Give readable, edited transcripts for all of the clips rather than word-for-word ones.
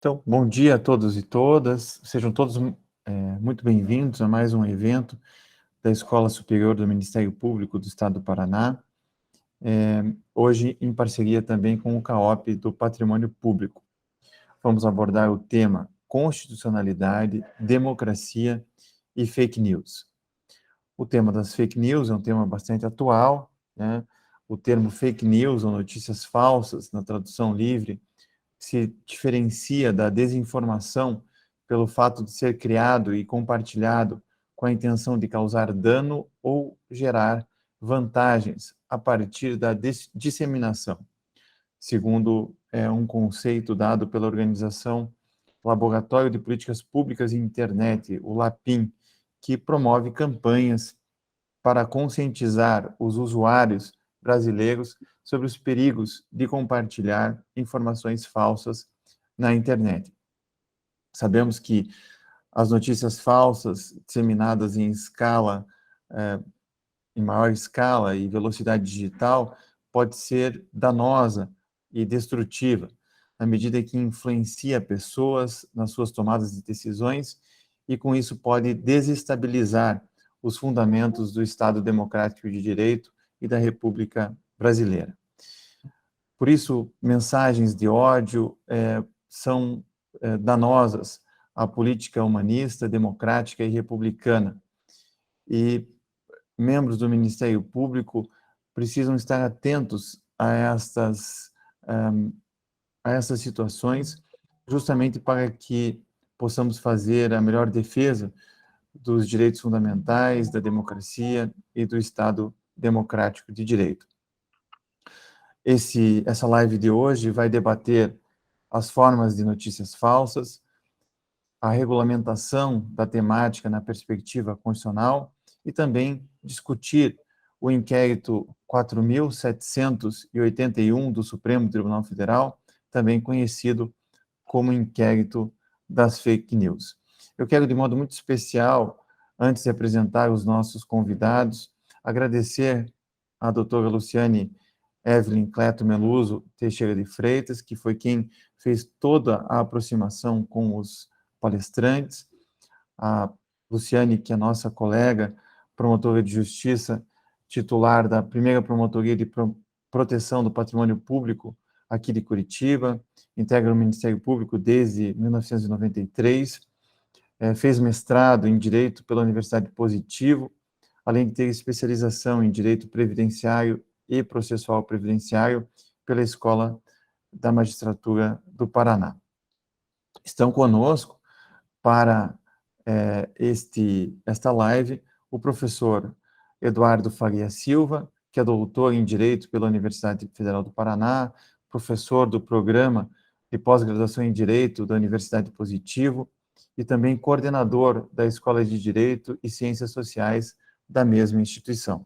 Então, bom dia a todos e todas, sejam todos muito bem-vindos a mais um evento da Escola Superior do Ministério Público do Estado do Paraná, hoje em parceria também com o CAOP do Patrimônio Público. Vamos abordar o tema constitucionalidade, democracia e fake news. O tema das fake news é um tema bastante atual, né? O termo fake news ou notícias falsas, na tradução livre, se diferencia da desinformação pelo fato de ser criado e compartilhado com a intenção de causar dano ou gerar vantagens a partir da disseminação, segundo um conceito dado pela organização Laboratório de Políticas Públicas e Internet, o LAPIM, que promove campanhas para conscientizar os usuários brasileiros sobre os perigos de compartilhar informações falsas na internet. Sabemos que as notícias falsas disseminadas em escala, em maior escala e velocidade digital, pode ser danosa e destrutiva, na medida que influencia pessoas nas suas tomadas de decisões e, com isso, pode desestabilizar os fundamentos do Estado Democrático de Direito e da República Brasileira. Por isso, mensagens de ódio são danosas à política humanista, democrática e republicana. E membros do Ministério Público precisam estar atentos a essas situações, justamente para que possamos fazer a melhor defesa dos direitos fundamentais, da democracia e do Estado democrático de direito. Essa live de hoje vai debater as formas de notícias falsas, a regulamentação da temática na perspectiva constitucional e também discutir o inquérito 4.781 do Supremo Tribunal Federal, também conhecido como inquérito das fake news. Eu quero, de modo muito especial, antes de apresentar os nossos convidados, agradecer à doutora Luciane Evelyn Cleto Meluso Teixeira de Freitas, que foi quem fez toda a aproximação com os palestrantes, a Luciane, que é nossa colega, promotora de justiça, titular da primeira promotoria de proteção do patrimônio público aqui de Curitiba, integra o Ministério Público desde 1993, fez mestrado em Direito pela Universidade Positivo, além de ter especialização em Direito Previdenciário e Processual Previdenciário pela Escola da Magistratura do Paraná. Estão conosco para esta live o professor Eduardo Faria Silva, que é doutor em Direito pela Universidade Federal do Paraná, professor do programa de pós-graduação em Direito da Universidade Positivo e também coordenador da Escola de Direito e Ciências Sociais da mesma instituição.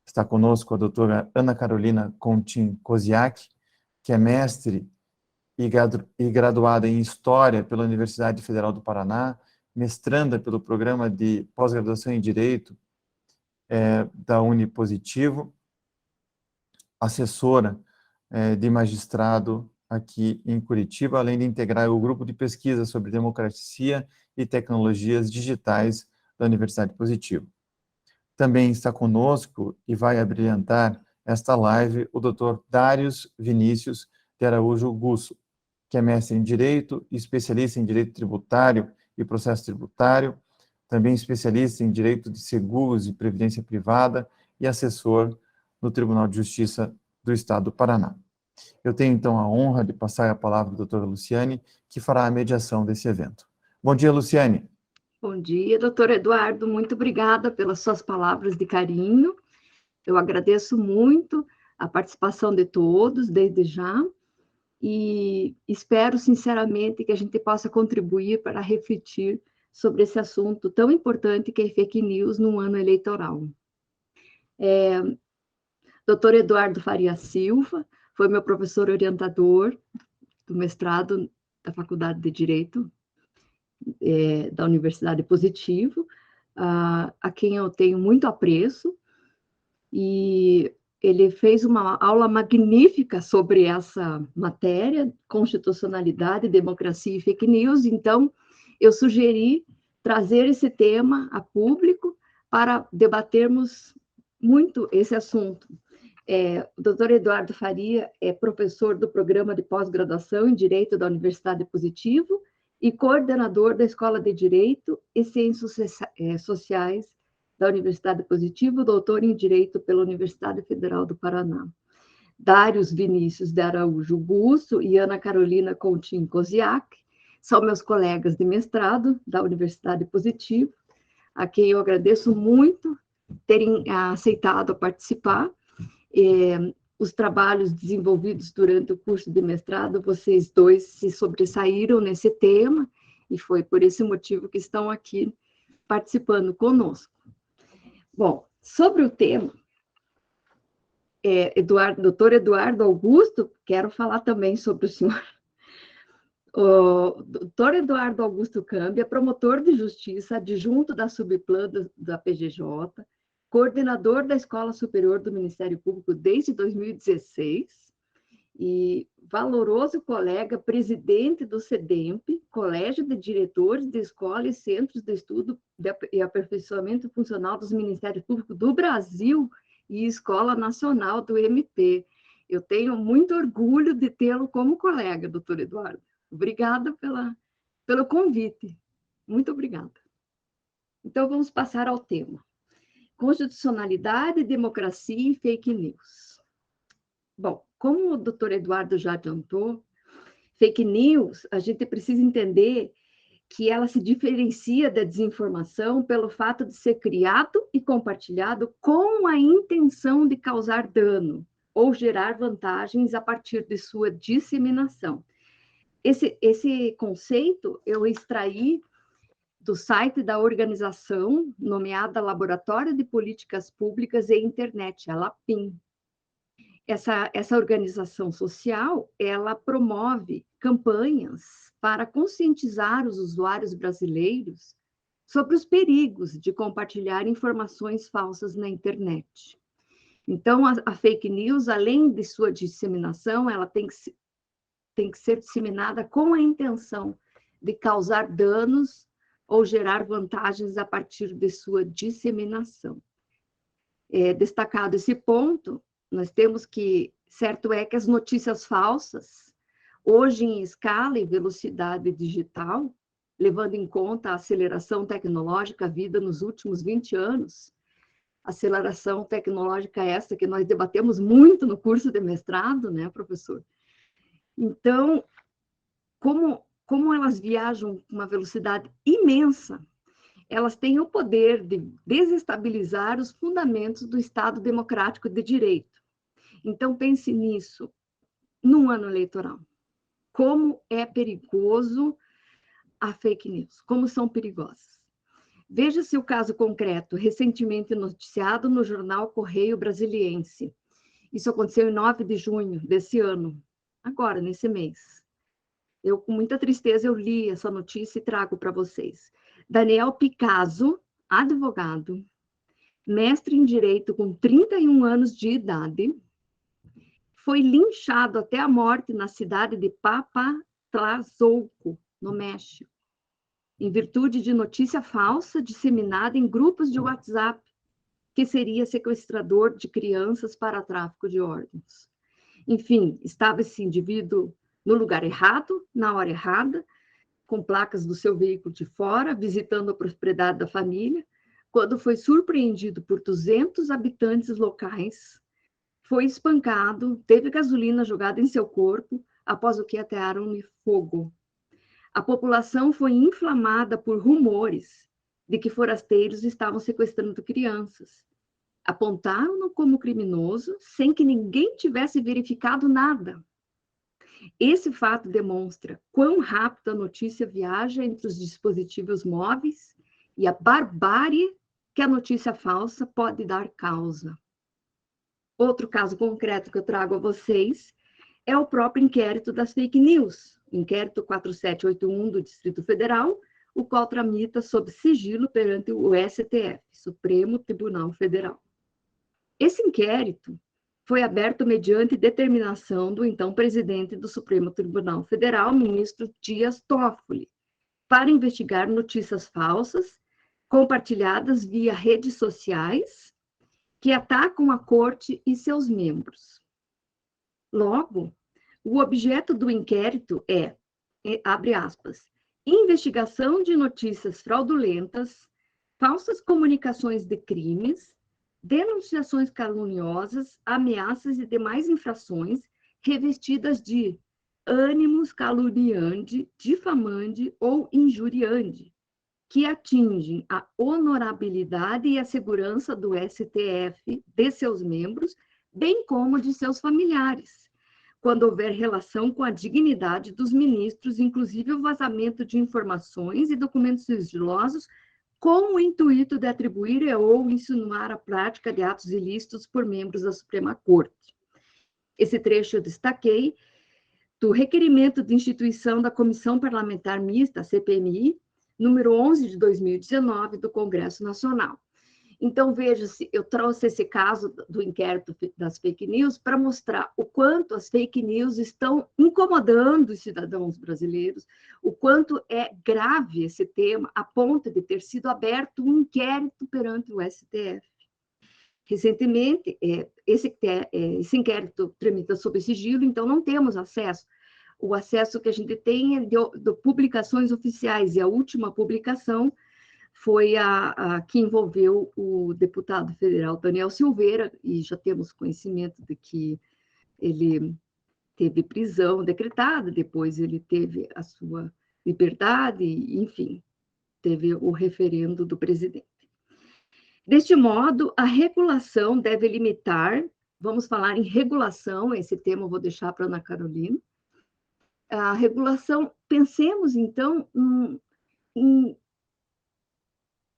Está conosco a doutora Ana Carolina Contin Koziak, que é mestre e graduada em História pela Universidade Federal do Paraná, mestranda pelo programa de pós-graduação em Direito da Unipositivo, assessora de magistrado aqui em Curitiba, além de integrar o grupo de pesquisa sobre democracia e tecnologias digitais da Universidade Positivo. Também está conosco e vai abrilhantar esta live o Dr. Darius Vinícius de Araújo Gusso, que é mestre em Direito, especialista em Direito Tributário e Processo Tributário, também especialista em Direito de Seguros e Previdência Privada e assessor no Tribunal de Justiça do Estado do Paraná. Eu tenho, então, a honra de passar a palavra à doutora Luciane, que fará a mediação desse evento. Bom dia, Luciane. Bom dia, doutor Eduardo. Muito obrigada pelas suas palavras de carinho. Eu agradeço muito a participação de todos, desde já, e espero, sinceramente, que a gente possa contribuir para refletir sobre esse assunto tão importante que é fake news num ano eleitoral. Doutor Eduardo Faria Silva foi meu professor orientador do mestrado da Faculdade de Direito da Universidade Positivo, a quem eu tenho muito apreço, e ele fez uma aula magnífica sobre essa matéria, constitucionalidade, democracia e fake news. Então, eu sugeri trazer esse tema a público para debatermos muito esse assunto. O doutor Eduardo Faria é professor do programa de pós-graduação em Direito da Universidade Positivo e coordenador da Escola de Direito e Ciências Sociais da Universidade Positivo, doutor em Direito pela Universidade Federal do Paraná. Dários Vinícius de Araújo Busso e Ana Carolina Coutinho Koziak são meus colegas de mestrado da Universidade Positivo, a quem eu agradeço muito terem aceitado participar. Os trabalhos desenvolvidos durante o curso de mestrado, vocês dois se sobressaíram nesse tema, e foi por esse motivo que estão aqui participando conosco. Bom, sobre o tema, doutor Eduardo Augusto, quero falar também sobre o senhor. O doutor Eduardo Augusto Cambi é promotor de justiça, adjunto da Subplan da PGJ, coordenador da Escola Superior do Ministério Público desde 2016, e valoroso colega, presidente do CEDEMP, Colégio de Diretores de Escola e Centros de Estudo e Aperfeiçoamento Funcional dos Ministérios Públicos do Brasil e Escola Nacional do MP. Eu tenho muito orgulho de tê-lo como colega, doutor Eduardo. Obrigada pelo convite. Muito obrigada. Então, vamos passar ao tema. Constitucionalidade, democracia e fake news. Bom, como o doutor Eduardo já adiantou, fake news, a gente precisa entender que ela se diferencia da desinformação pelo fato de ser criado e compartilhado com a intenção de causar dano ou gerar vantagens a partir de sua disseminação. Esse conceito eu extraí do site da organização nomeada Laboratório de Políticas Públicas e Internet, a LAPIM. Essa organização social, ela promove campanhas para conscientizar os usuários brasileiros sobre os perigos de compartilhar informações falsas na internet. Então, a fake news, além de sua disseminação, ela tem que ser disseminada com a intenção de causar danos ou gerar vantagens a partir de sua disseminação. Destacado esse ponto, nós temos que, certo é que as notícias falsas, hoje em escala e velocidade digital, levando em conta a aceleração tecnológica vida nos últimos 20 anos, aceleração tecnológica essa que nós debatemos muito no curso de mestrado, né, professor? Então, como elas viajam com uma velocidade imensa, elas têm o poder de desestabilizar os fundamentos do Estado democrático de direito. Então, pense nisso, num ano eleitoral. Como é perigoso a fake news, como são perigosas. Veja-se o caso concreto, recentemente noticiado no jornal Correio Brasiliense. Isso aconteceu em 9 de junho desse ano, agora, nesse mês. Eu, com muita tristeza, eu li essa notícia e trago para vocês. Daniel Picasso, advogado, mestre em Direito com 31 anos de idade, foi linchado até a morte na cidade de Papatlazolco, no México, em virtude de notícia falsa disseminada em grupos de WhatsApp, que seria sequestrador de crianças para tráfico de órgãos. Enfim, estava esse indivíduo no lugar errado, na hora errada, com placas do seu veículo de fora, visitando a propriedade da família, quando foi surpreendido por 200 habitantes locais, foi espancado, teve gasolina jogada em seu corpo, após o que atearam-lhe fogo. A população foi inflamada por rumores de que forasteiros estavam sequestrando crianças. Apontaram-no como criminoso, sem que ninguém tivesse verificado nada. Esse fato demonstra quão rápido a notícia viaja entre os dispositivos móveis e a barbárie que a notícia falsa pode dar causa. Outro caso concreto que eu trago a vocês é o próprio inquérito das fake news, inquérito 4781 do Distrito Federal, o qual tramita sob sigilo perante o STF, Supremo Tribunal Federal. Esse inquérito foi aberto mediante determinação do então presidente do Supremo Tribunal Federal, ministro Dias Toffoli, para investigar notícias falsas compartilhadas via redes sociais que atacam a corte e seus membros. Logo, o objeto do inquérito abre aspas, investigação de notícias fraudulentas, falsas comunicações de crimes, denunciações caluniosas, ameaças e demais infrações revestidas de ânimos caluniante, difamante ou injuriante, que atingem a honorabilidade e a segurança do STF, de seus membros, bem como de seus familiares, quando houver relação com a dignidade dos ministros, inclusive o vazamento de informações e documentos sigilosos, com o intuito de atribuir ou insinuar a prática de atos ilícitos por membros da Suprema Corte. Esse trecho eu destaquei do requerimento de instituição da Comissão Parlamentar Mista, CPMI, número 11 de 2019, do Congresso Nacional. Então, veja-se, eu trouxe esse caso do inquérito das fake news para mostrar o quanto as fake news estão incomodando os cidadãos brasileiros, o quanto é grave esse tema, a ponto de ter sido aberto um inquérito perante o STF. Recentemente, esse inquérito tramita sob sigilo, então não temos acesso. O acesso que a gente tem é de publicações oficiais, e a última publicação foi a que envolveu o deputado federal Daniel Silveira, e já temos conhecimento de que ele teve prisão decretada, depois ele teve a sua liberdade, enfim, teve o referendo do presidente. Deste modo, a regulação deve limitar, vamos falar em regulação, esse tema eu vou deixar para a Ana Carolina, a regulação, pensemos então em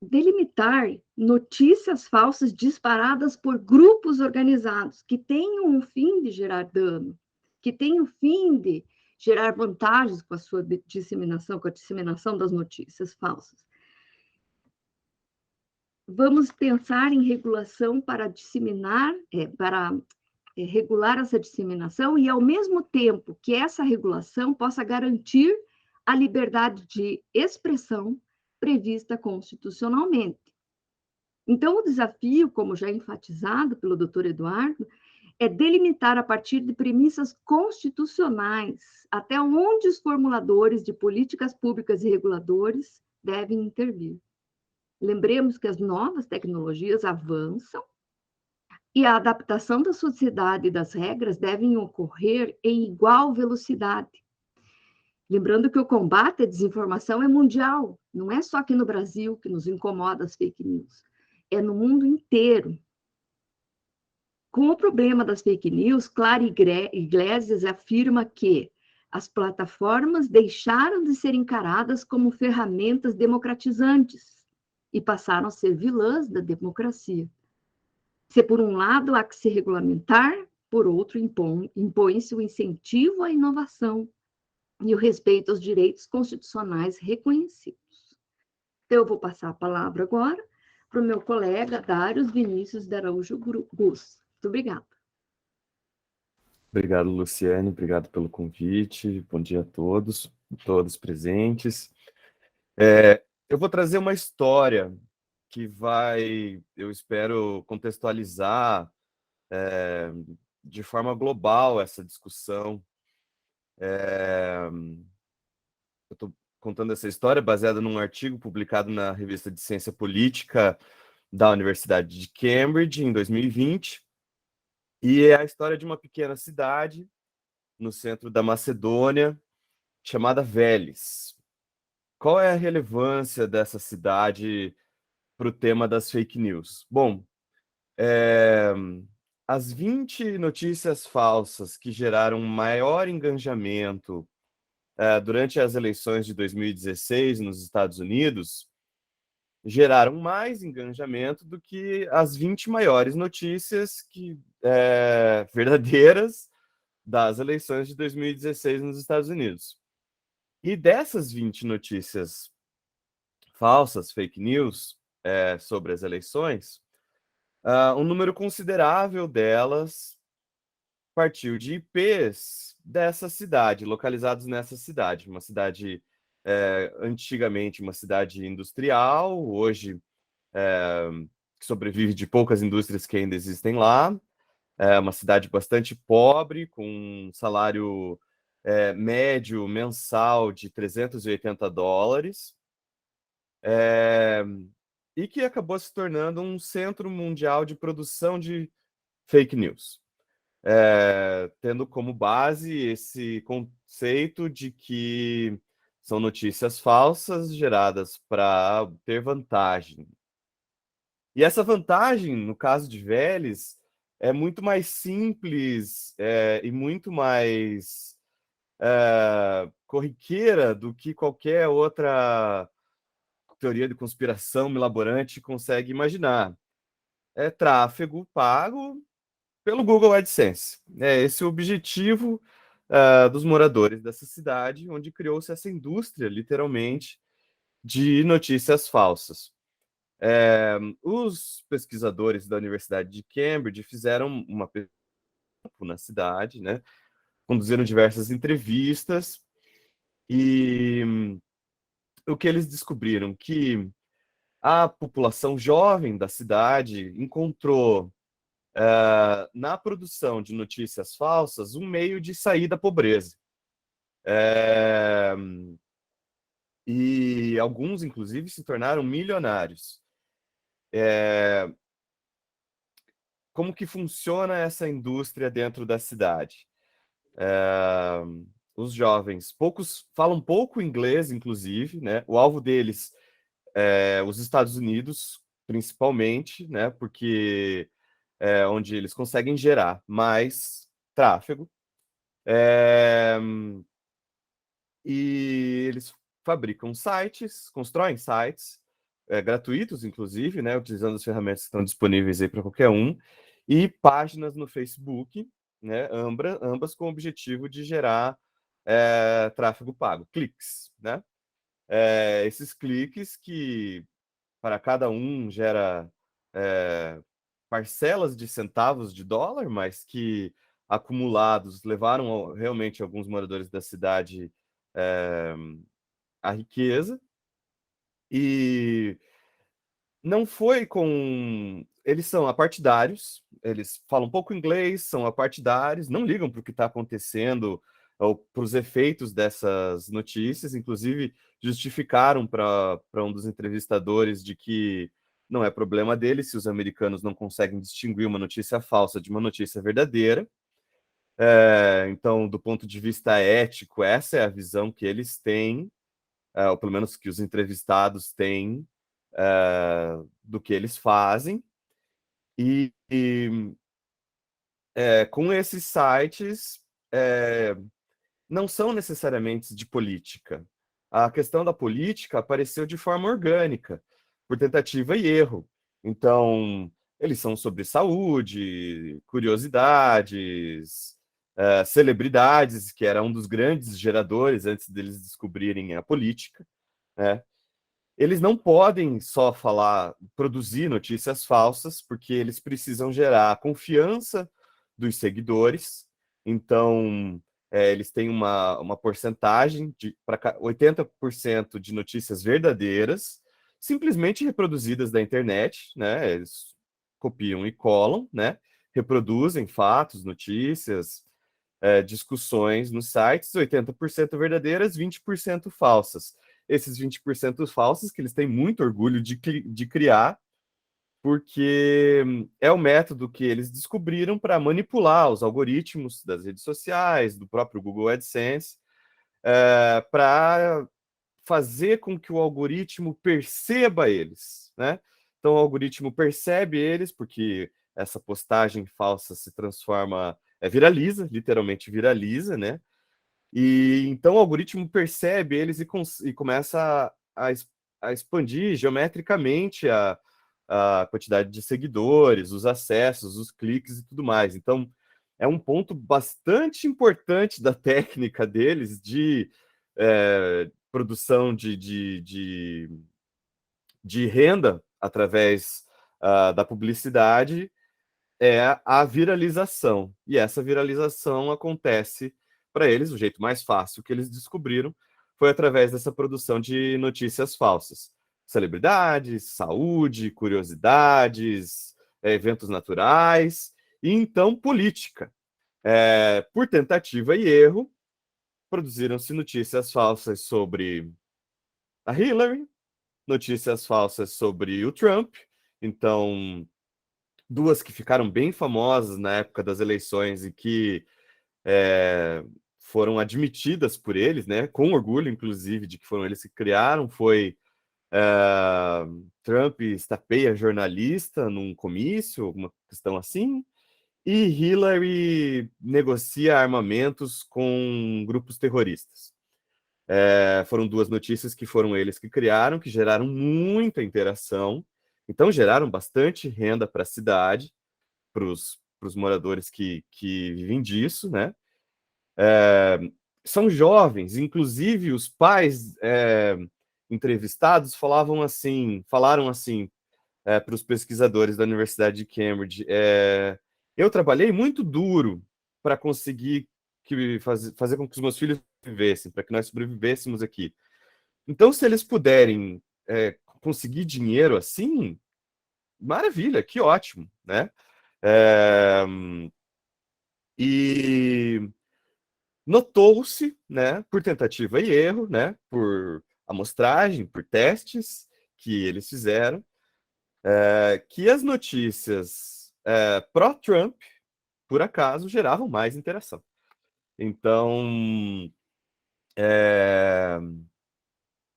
delimitar notícias falsas disparadas por grupos organizados que tenham o fim de gerar dano, que tenham o fim de gerar vantagens com a sua disseminação, com a disseminação das notícias falsas. Vamos pensar em regulação para disseminar, regular essa disseminação e, ao mesmo tempo que essa regulação possa garantir a liberdade de expressão prevista constitucionalmente. Então, o desafio, como já enfatizado pelo doutor Eduardo, é delimitar a partir de premissas constitucionais até onde os formuladores de políticas públicas e reguladores devem intervir. Lembremos que as novas tecnologias avançam e a adaptação da sociedade e das regras devem ocorrer em igual velocidade. Lembrando que o combate à desinformação é mundial, não é só aqui no Brasil que nos incomoda as fake news, é no mundo inteiro. Com o problema das fake news, Clara Iglesias afirma que as plataformas deixaram de ser encaradas como ferramentas democratizantes e passaram a ser vilãs da democracia. Se por um lado há que se regulamentar, por outro impõe-se o incentivo à inovação e o respeito aos direitos constitucionais reconhecidos. Então, eu vou passar a palavra agora para o meu colega Darius Vinícius de Araújo Gus. Muito obrigada. Obrigado, Luciane, obrigado pelo convite. Bom dia a todos presentes. Eu vou trazer uma história que vai, eu espero, contextualizar de forma global essa discussão. Eu estou contando essa história baseada num artigo publicado na revista de Ciência Política da Universidade de Cambridge, em 2020, e é a história de uma pequena cidade no centro da Macedônia, chamada Veles. Qual é a relevância dessa cidade para o tema das fake news? Bom, as 20 notícias falsas que geraram maior engajamento durante as eleições de 2016 nos Estados Unidos geraram mais engajamento do que as 20 maiores notícias verdadeiras das eleições de 2016 nos Estados Unidos. E dessas 20 notícias falsas, fake news, sobre as eleições, um número considerável delas partiu de IPs dessa cidade, localizados nessa cidade, uma cidade antigamente uma cidade industrial, hoje que sobrevive de poucas indústrias que ainda existem lá. É uma cidade bastante pobre, com um salário médio mensal de $380, e que acabou se tornando um centro mundial de produção de fake news, tendo como base esse conceito de que são notícias falsas geradas para ter vantagem. E essa vantagem, no caso de Vélez, é muito mais simples e muito mais corriqueira do que qualquer outra teoria de conspiração milaborante consegue imaginar. É tráfego pago pelo Google AdSense. É esse o objetivo dos moradores dessa cidade, onde criou-se essa indústria, literalmente, de notícias falsas. Os pesquisadores da Universidade de Cambridge fizeram uma pesquisa na cidade, né? Conduziram diversas entrevistas e o que eles descobriram que a população jovem da cidade encontrou na produção de notícias falsas um meio de sair da pobreza. E alguns, inclusive, se tornaram milionários. Como que funciona essa indústria dentro da cidade? Os jovens, poucos falam pouco inglês, inclusive, né? O alvo deles os Estados Unidos, principalmente, né? Porque é onde eles conseguem gerar mais tráfego. E eles fabricam sites, constroem sites gratuitos, inclusive, né? Utilizando as ferramentas que estão disponíveis aí para qualquer um, e páginas no Facebook, né? Ambas com o objetivo de gerar tráfego pago, cliques, né? Esses cliques que para cada um gera parcelas de centavos de dólar, mas que acumulados levaram realmente alguns moradores da cidade à riqueza. E não foi com. Eles são apartidários, eles falam pouco inglês, são apartidários, não ligam para o que está acontecendo ou para os efeitos dessas notícias, inclusive justificaram para um dos entrevistadores de que não é problema deles se os americanos não conseguem distinguir uma notícia falsa de uma notícia verdadeira. Então, do ponto de vista ético, essa é a visão que eles têm, ou pelo menos que os entrevistados têm, do que eles fazem. E com esses sites, não são necessariamente de política. A questão da política apareceu de forma orgânica, por tentativa e erro. Então, eles são sobre saúde, curiosidades, celebridades, que era um dos grandes geradores antes deles descobrirem a política, né? Eles não podem só produzir notícias falsas, porque eles precisam gerar a confiança dos seguidores. Então, eles têm uma porcentagem para 80% de notícias verdadeiras, simplesmente reproduzidas da internet, né? Eles copiam e colam, né? Reproduzem fatos, notícias, discussões nos sites, 80% verdadeiras, 20% falsas. Esses 20% falsos, que eles têm muito orgulho de criar, porque é o método que eles descobriram para manipular os algoritmos das redes sociais, do próprio Google AdSense, para fazer com que o algoritmo perceba eles, né? Então, o algoritmo percebe eles, porque essa postagem falsa se transforma, viraliza, literalmente viraliza, né? E então o algoritmo percebe eles e começa a expandir geometricamente a quantidade de seguidores, os acessos, os cliques e tudo mais. Então, é um ponto bastante importante da técnica deles de produção de renda através da publicidade, é a viralização. E essa viralização acontece para eles, o jeito mais fácil que eles descobriram foi através dessa produção de notícias falsas. Celebridades, saúde, curiosidades, eventos naturais, e então política. Por tentativa e erro, produziram-se notícias falsas sobre a Hillary, notícias falsas sobre o Trump. Então, duas que ficaram bem famosas na época das eleições e que foram admitidas por eles, né, com orgulho, inclusive, de que foram eles que criaram, foi Trump estapeia jornalista num comício, alguma questão assim, e Hillary negocia armamentos com grupos terroristas. Foram duas notícias que foram eles que criaram, que geraram muita interação, então geraram bastante renda para a cidade, para os moradores que vivem disso, né? São jovens, inclusive os pais entrevistados falaram assim para os pesquisadores da Universidade de Cambridge: eu trabalhei muito duro para conseguir fazer com que os meus filhos vivessem, para que nós sobrevivêssemos aqui. Então, se eles puderem conseguir dinheiro assim, maravilha, que ótimo, né? E notou-se, né, por tentativa e erro, né, por amostragem, por testes que eles fizeram, que as notícias pró-Trump, por acaso, geravam mais interação. Então,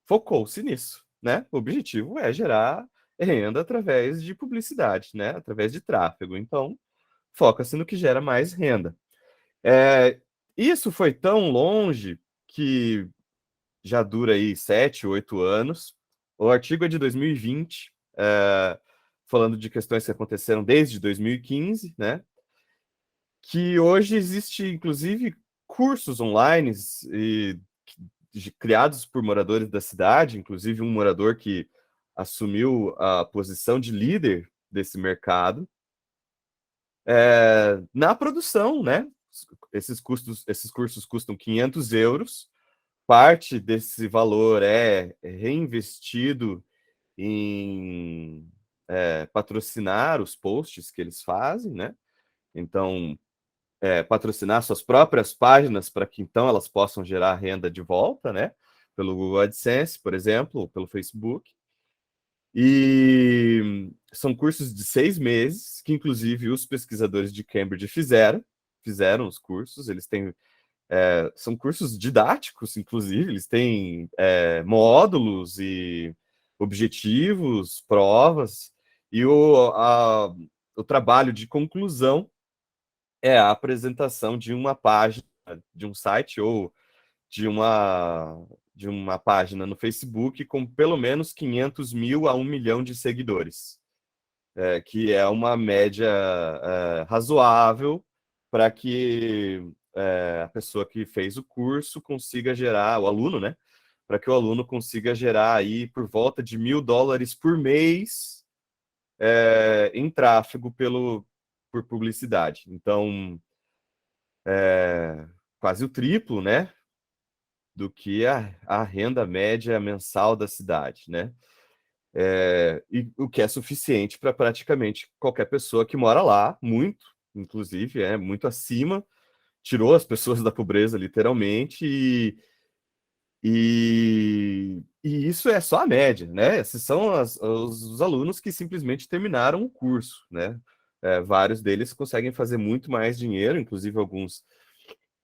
focou-se nisso, né? O objetivo é gerar renda através de publicidade, né? Através de tráfego. Então, foca-se no que gera mais renda. Isso foi tão longe que já dura aí 7, 8 anos. O artigo é de 2020, falando de questões que aconteceram desde 2015, né? Que hoje existe, inclusive, cursos online criados por moradores da cidade, inclusive um morador que assumiu a posição de líder desse mercado, na produção, né? Esses cursos custam 500 euros, parte desse valor é reinvestido em patrocinar os posts que eles fazem, né? Então, patrocinar suas próprias páginas para que então elas possam gerar renda de volta, né? Pelo Google AdSense, por exemplo, ou pelo Facebook. E são cursos de 6 meses, que inclusive os pesquisadores de Cambridge fizeram os cursos. Eles têm são cursos didáticos, inclusive, eles têm módulos e objetivos, provas, e o trabalho de conclusão é a apresentação de uma página, de um site ou de uma página no Facebook com pelo menos 500 mil a 1 milhão de seguidores, que é uma média razoável para que a pessoa que fez o curso consiga gerar, o aluno, né? Para que o aluno consiga gerar aí por volta de $1.000 por mês em tráfego por publicidade. Então, quase o triplo, né? Do que a renda média mensal da cidade, né? E o que é suficiente para praticamente qualquer pessoa que mora lá, muito, inclusive, muito acima, tirou as pessoas da pobreza, literalmente, e isso é só a média, né? Esses são os alunos que simplesmente terminaram o curso, né? Vários deles conseguem fazer muito mais dinheiro, inclusive alguns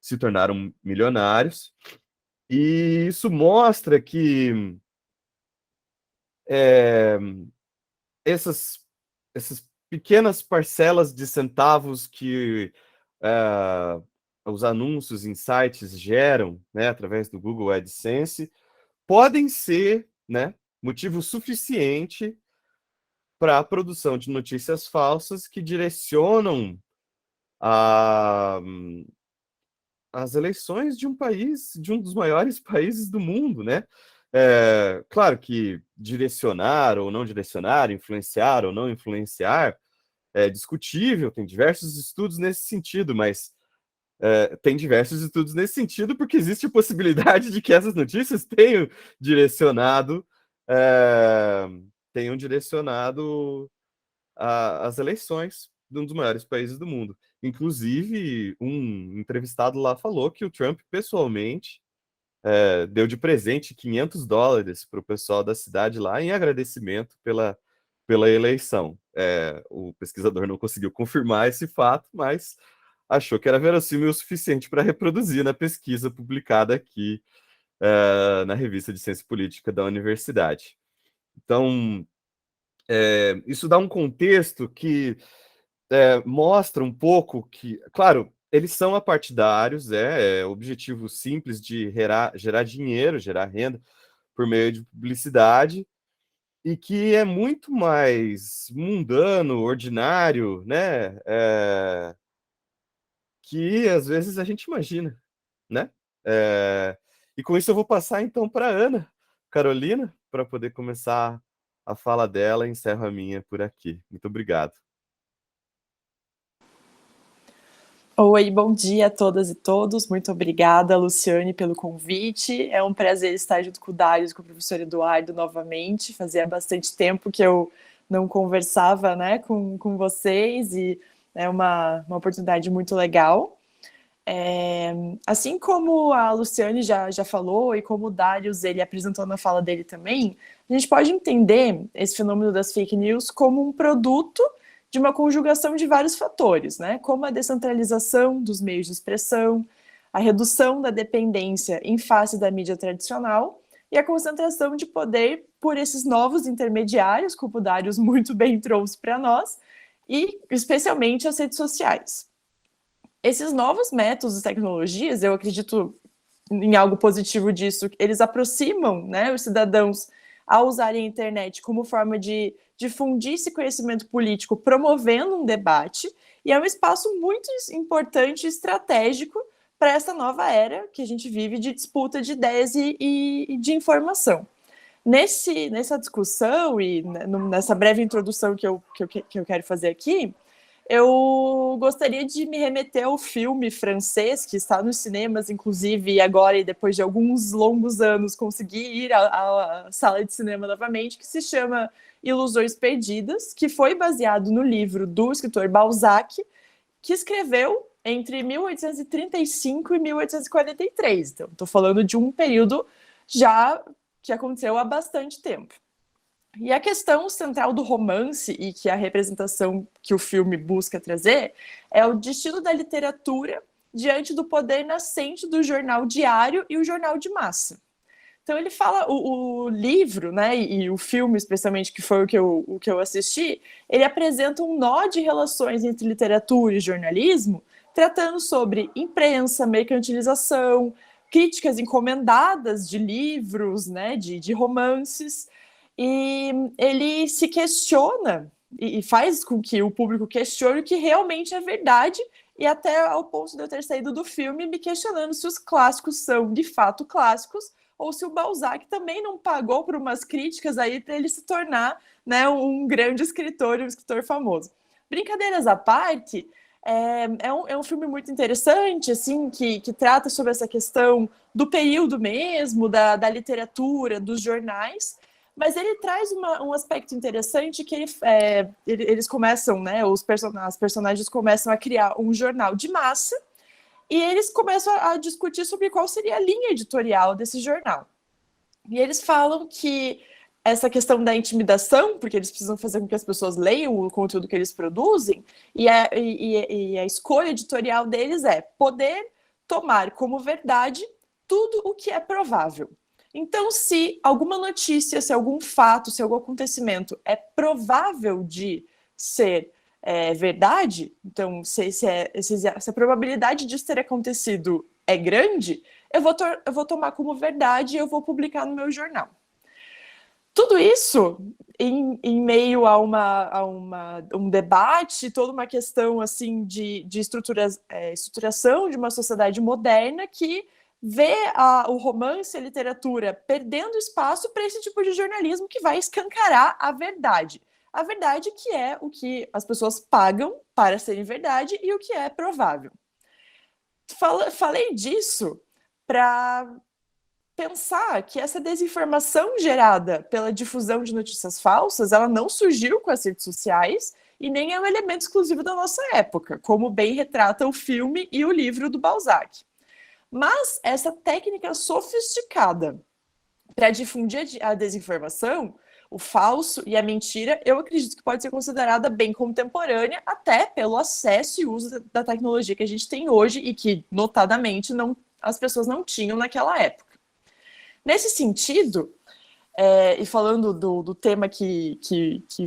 se tornaram milionários, e isso mostra que essas pequenas parcelas de centavos que os anúncios em sites geram, né, através do Google AdSense, podem ser, né, motivo suficiente para a produção de notícias falsas que direcionam as eleições de um país, de um dos maiores países do mundo, né? Claro que direcionar ou não direcionar, influenciar ou não influenciar, discutível, tem diversos estudos nesse sentido, mas tem diversos estudos nesse sentido porque existe a possibilidade de que essas notícias tenham direcionado as eleições de um dos maiores países do mundo. Inclusive, um entrevistado lá falou que o Trump, pessoalmente, deu de presente $500 para o pessoal da cidade lá em agradecimento pela eleição. O pesquisador não conseguiu confirmar esse fato, mas achou que era verossímil o suficiente para reproduzir na pesquisa publicada aqui na revista de Ciência Política da universidade. Então, isso dá um contexto que mostra um pouco que, claro, eles são apartidários, objetivo simples de gerar dinheiro, gerar renda por meio de publicidade, e que é muito mais mundano, ordinário, né? Que às vezes a gente imagina, né? E com isso eu vou passar então para a Ana Carolina, para poder começar a fala dela e encerro a minha por aqui. Muito obrigado. Oi, bom dia a todas e todos. Muito obrigada, Luciane, pelo convite. É um prazer estar junto com o Dário e com o professor Eduardo novamente. Fazia bastante tempo que eu não conversava, né, com vocês e é uma oportunidade muito legal. Assim como a Luciane já falou e como o Darius ele apresentou na fala dele também, a gente pode entender esse fenômeno das fake news como um produto de uma conjugação de vários fatores, né? Como a descentralização dos meios de expressão, a redução da dependência em face da mídia tradicional e a concentração de poder por esses novos intermediários, que o Darius muito bem trouxe para nós, e especialmente as redes sociais. Esses novos métodos e tecnologias, eu acredito em algo positivo disso, eles aproximam, né, os cidadãos a usarem a internet como forma de difundir esse conhecimento político, promovendo um debate, e é um espaço muito importante e estratégico para essa nova era que a gente vive de disputa de ideias e de informação. Nessa discussão e nessa breve introdução que eu quero fazer aqui, eu gostaria de me remeter ao filme francês, que está nos cinemas, inclusive agora e depois de alguns longos anos consegui ir à sala de cinema novamente, que se chama Ilusões Perdidas, que foi baseado no livro do escritor Balzac, que escreveu entre 1835 e 1843. Então, estou falando de um período já que aconteceu há bastante tempo. E a questão central do romance, e que a representação que o filme busca trazer, é o destino da literatura diante do poder nascente do jornal diário e o jornal de massa. Então ele fala, o livro, né, e o filme especialmente, que foi o que eu assisti, ele apresenta um nó de relações entre literatura e jornalismo, tratando sobre imprensa, mercantilização, críticas encomendadas de livros, né, de romances, e ele se questiona e faz com que o público questione o que realmente é verdade, e até ao ponto de eu ter saído do filme me questionando se os clássicos são de fato clássicos ou se o Balzac também não pagou por umas críticas aí para ele se tornar, né, um grande escritor, um escritor famoso. Brincadeiras à parte, é um filme muito interessante, assim, que trata sobre essa questão do período mesmo, da literatura, dos jornais, mas ele traz um aspecto interessante que eles começam, né, os personagens começam a criar um jornal de massa e eles começam a discutir sobre qual seria a linha editorial desse jornal. E eles falam que essa questão da intimidação, porque eles precisam fazer com que as pessoas leiam o conteúdo que eles produzem, e a escolha editorial deles é poder tomar como verdade tudo o que é provável. Então, se alguma notícia, se algum fato, se algum acontecimento é provável de ser verdade, então se a probabilidade disso ter acontecido é grande, eu vou tomar como verdade e eu vou publicar no meu jornal. Tudo isso em meio a um debate, toda uma questão assim de estruturação de uma sociedade moderna que vê o romance e a literatura perdendo espaço para esse tipo de jornalismo que vai escancarar a verdade. a verdade, que é o que as pessoas pagam para serem verdade e o que é provável. Falei disso para pensar que essa desinformação gerada pela difusão de notícias falsas, ela não surgiu com as redes sociais e nem é um elemento exclusivo da nossa época, como bem retrata o filme e o livro do Balzac. Mas essa técnica sofisticada para difundir a desinformação, o falso e a mentira, eu acredito que pode ser considerada bem contemporânea, até pelo acesso e uso da tecnologia que a gente tem hoje e que, notadamente, as pessoas não tinham naquela época. Nesse sentido, e falando do tema que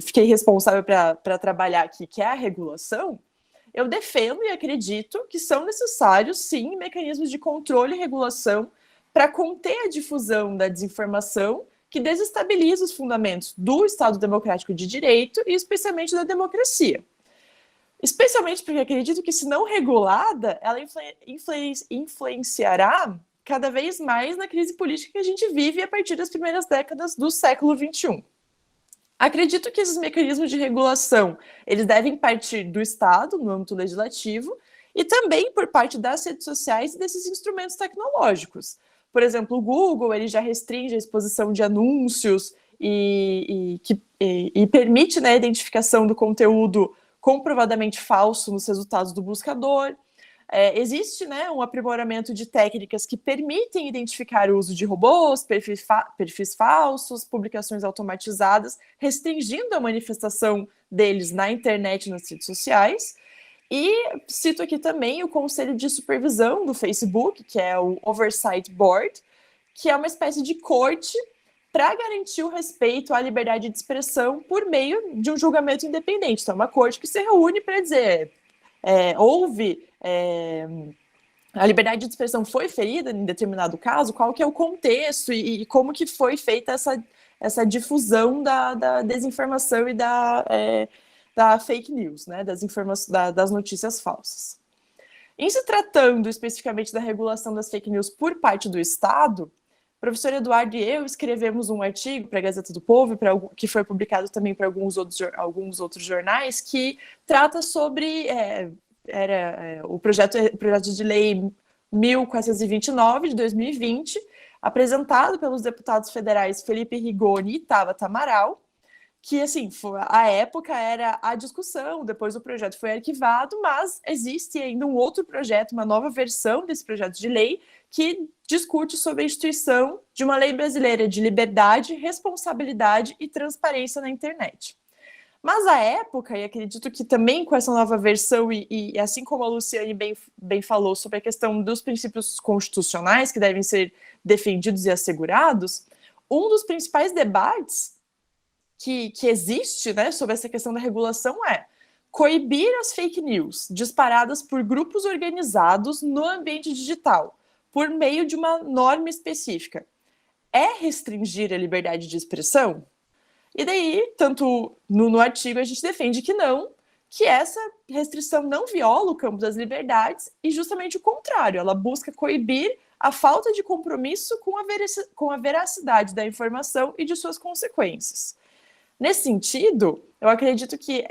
fiquei responsável para trabalhar aqui, que é a regulação, eu defendo e acredito que são necessários, sim, mecanismos de controle e regulação para conter a difusão da desinformação que desestabiliza os fundamentos do Estado Democrático de Direito e especialmente da democracia. Especialmente porque acredito que, se não regulada, ela influenciará cada vez mais na crise política que a gente vive a partir das primeiras décadas do século XXI. Acredito que esses mecanismos de regulação, eles devem partir do Estado, no âmbito legislativo, e também por parte das redes sociais e desses instrumentos tecnológicos. Por exemplo, o Google, ele já restringe a exposição de anúncios e permite, né, a identificação do conteúdo comprovadamente falso nos resultados do buscador. Existe, né, um aprimoramento de técnicas que permitem identificar o uso de robôs, perfis falsos, publicações automatizadas, restringindo a manifestação deles na internet e nas redes sociais. E cito aqui também o Conselho de Supervisão do Facebook, que é o Oversight Board, que é uma espécie de corte para garantir o respeito à liberdade de expressão por meio de um julgamento independente. Então, é uma corte que se reúne para dizer a liberdade de expressão foi ferida em determinado caso, qual que é o contexto e como que foi feita essa difusão da desinformação e da fake news, né, das notícias falsas. Em se tratando especificamente da regulação das fake news por parte do Estado, o professor Eduardo e eu escrevemos um artigo para a Gazeta do Povo, que foi publicado também para alguns outros jornais, que trata sobre o projeto de lei 1429 de 2020, apresentado pelos deputados federais Felipe Rigoni e Tabata Amaral, que, assim, à época era a discussão, depois o projeto foi arquivado, mas existe ainda um outro projeto, uma nova versão desse projeto de lei, que discute sobre a instituição de uma lei brasileira de liberdade, responsabilidade e transparência na internet. Mas à época, e acredito que também com essa nova versão, e assim como a Luciane bem falou sobre a questão dos princípios constitucionais que devem ser defendidos e assegurados, um dos principais debates que existe, né, sobre essa questão da regulação é coibir as fake news disparadas por grupos organizados no ambiente digital, por meio de uma norma específica. É restringir a liberdade de expressão? E daí, tanto no artigo a gente defende que não, que essa restrição não viola o campo das liberdades e justamente o contrário, ela busca coibir a falta de compromisso com a veracidade da informação e de suas consequências. Nesse sentido, eu acredito que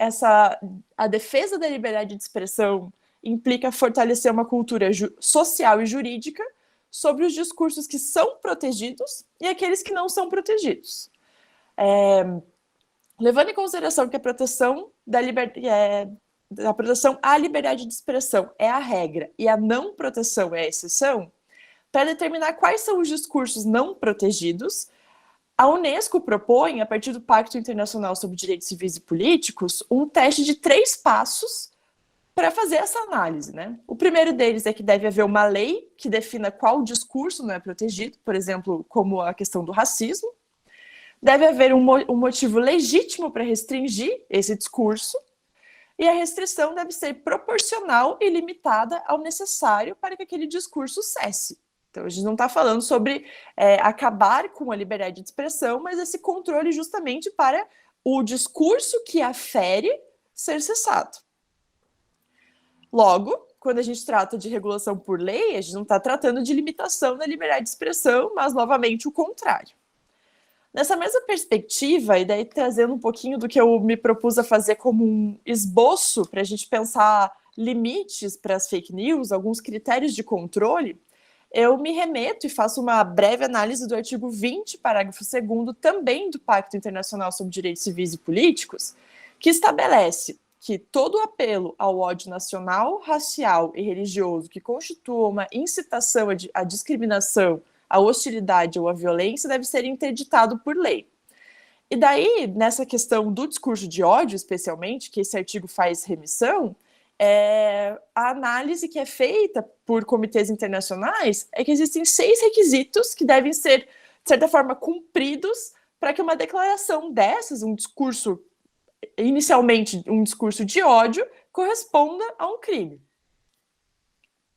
a defesa da liberdade de expressão implica fortalecer uma cultura social e jurídica sobre os discursos que são protegidos e aqueles que não são protegidos. Levando em consideração que a proteção a proteção à liberdade de expressão é a regra e a não proteção é a exceção, para determinar quais são os discursos não protegidos, a Unesco propõe, a partir do Pacto Internacional sobre Direitos Civis e Políticos, um teste de 3 passos para fazer essa análise, né? O primeiro deles é que deve haver uma lei que defina qual discurso não é protegido, por exemplo, como a questão do racismo. Deve haver um motivo legítimo para restringir esse discurso, e a restrição deve ser proporcional e limitada ao necessário para que aquele discurso cesse. Então, a gente não está falando sobre acabar com a liberdade de expressão, mas esse controle justamente para o discurso que afere ser cessado. Logo, quando a gente trata de regulação por lei, a gente não está tratando de limitação da liberdade de expressão, mas, novamente, o contrário. Nessa mesma perspectiva, e daí trazendo um pouquinho do que eu me propus a fazer como um esboço para a gente pensar limites para as fake news, alguns critérios de controle, eu me remeto e faço uma breve análise do artigo 20, parágrafo 2º, também do Pacto Internacional sobre Direitos Civis e Políticos, que estabelece que todo apelo ao ódio nacional, racial e religioso que constitua uma incitação à discriminação, à hostilidade ou à violência deve ser interditado por lei. E daí, nessa questão do discurso de ódio, especialmente, que esse artigo faz remissão, a análise que é feita por comitês internacionais é que existem 6 requisitos que devem ser, de certa forma, cumpridos para que uma declaração dessas, um discurso, inicialmente um discurso de ódio, corresponda a um crime.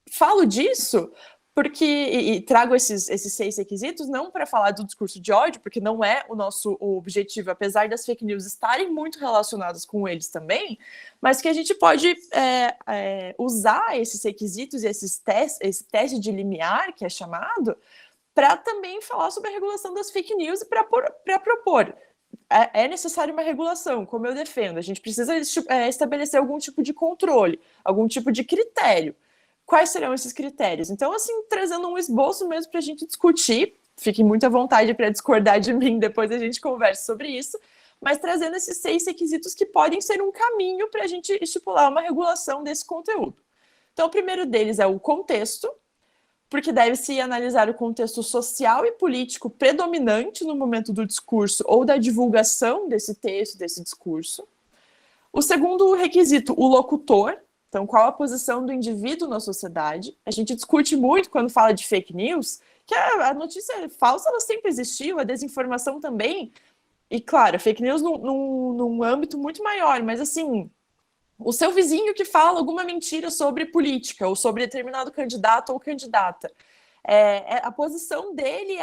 Falo disso porque, e trago esses 6 requisitos, não para falar do discurso de ódio, porque não é o nosso objetivo, apesar das fake news estarem muito relacionadas com eles também, mas que a gente pode usar esses requisitos e esse teste de limiar, que é chamado, para também falar sobre a regulação das fake news e para propor. É necessária uma regulação, como eu defendo. A gente precisa estabelecer algum tipo de controle, algum tipo de critério. Quais serão esses critérios? Então, assim, trazendo um esboço mesmo para a gente discutir, fiquem muito à vontade para discordar de mim, depois a gente conversa sobre isso, mas trazendo esses 6 requisitos que podem ser um caminho para a gente estipular uma regulação desse conteúdo. Então, o primeiro deles é o contexto, porque deve-se analisar o contexto social e político predominante no momento do discurso ou da divulgação desse texto, desse discurso. O segundo requisito, o locutor. Então, qual a posição do indivíduo na sociedade? A gente discute muito quando fala de fake news, que a notícia falsa ela sempre existiu, a desinformação também. E, claro, a fake news num âmbito muito maior, mas, assim, o seu vizinho que fala alguma mentira sobre política ou sobre determinado candidato ou candidata. A posição dele,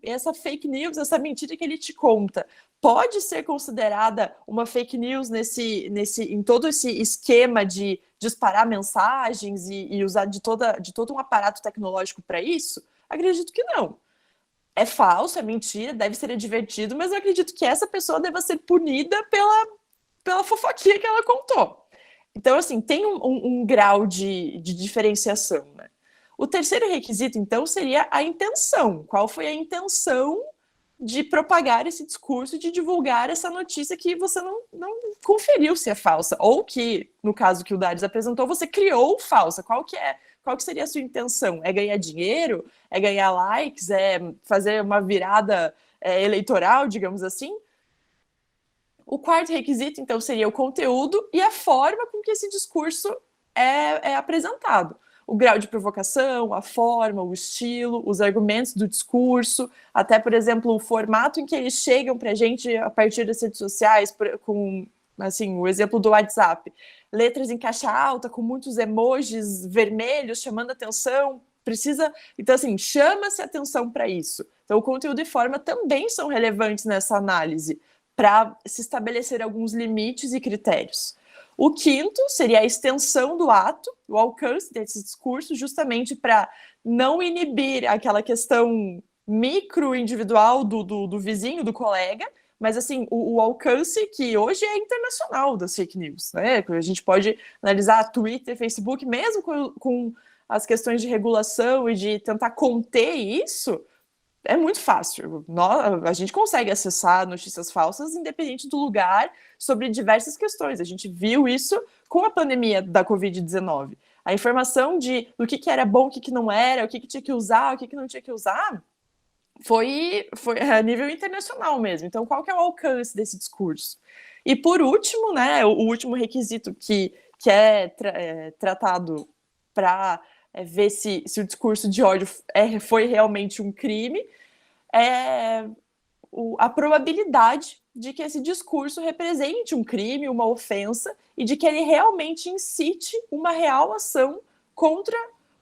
essa fake news, essa mentira que ele te conta, pode ser considerada uma fake news em todo esse esquema de disparar mensagens e usar de todo um aparato tecnológico para isso? Acredito que não. É falso, é mentira, deve ser advertido, mas eu acredito que essa pessoa deva ser punida pela fofoquinha que ela contou. Então, assim, tem um grau de diferenciação, né? O terceiro requisito, então, seria a intenção. Qual foi a intenção de propagar esse discurso, de divulgar essa notícia que você não conferiu se é falsa, ou que, no caso que o Darius apresentou, você criou falsa. Qual que seria a sua intenção? É ganhar dinheiro? É ganhar likes? É fazer uma virada eleitoral, digamos assim? O quarto requisito, então, seria o conteúdo e a forma com que esse discurso é apresentado. O grau de provocação, a forma, o estilo, os argumentos do discurso, até, por exemplo, o formato em que eles chegam para a gente a partir das redes sociais, com, assim, o exemplo do WhatsApp. Letras em caixa alta, com muitos emojis vermelhos, chamando atenção. Então, assim, chama-se atenção para isso. Então, o conteúdo e forma também são relevantes nessa análise, para se estabelecer alguns limites e critérios. O quinto seria a extensão do ato, o alcance desse discurso, justamente para não inibir aquela questão micro-individual do vizinho, do colega, mas assim, o alcance que hoje é internacional das fake news, né? A gente pode analisar Twitter, Facebook, mesmo com as questões de regulação e de tentar conter isso, é muito fácil. A gente consegue acessar notícias falsas independente do lugar sobre diversas questões. A gente viu isso com a pandemia da Covid-19. A informação do que era bom, o que não era, o que tinha que usar, o que não tinha que usar, foi a nível internacional mesmo. Então, qual que é o alcance desse discurso? E, por último, né, o último requisito que é tratado para ver se o discurso de ódio foi realmente um crime, a probabilidade de que esse discurso represente um crime, uma ofensa, e de que ele realmente incite uma real ação contra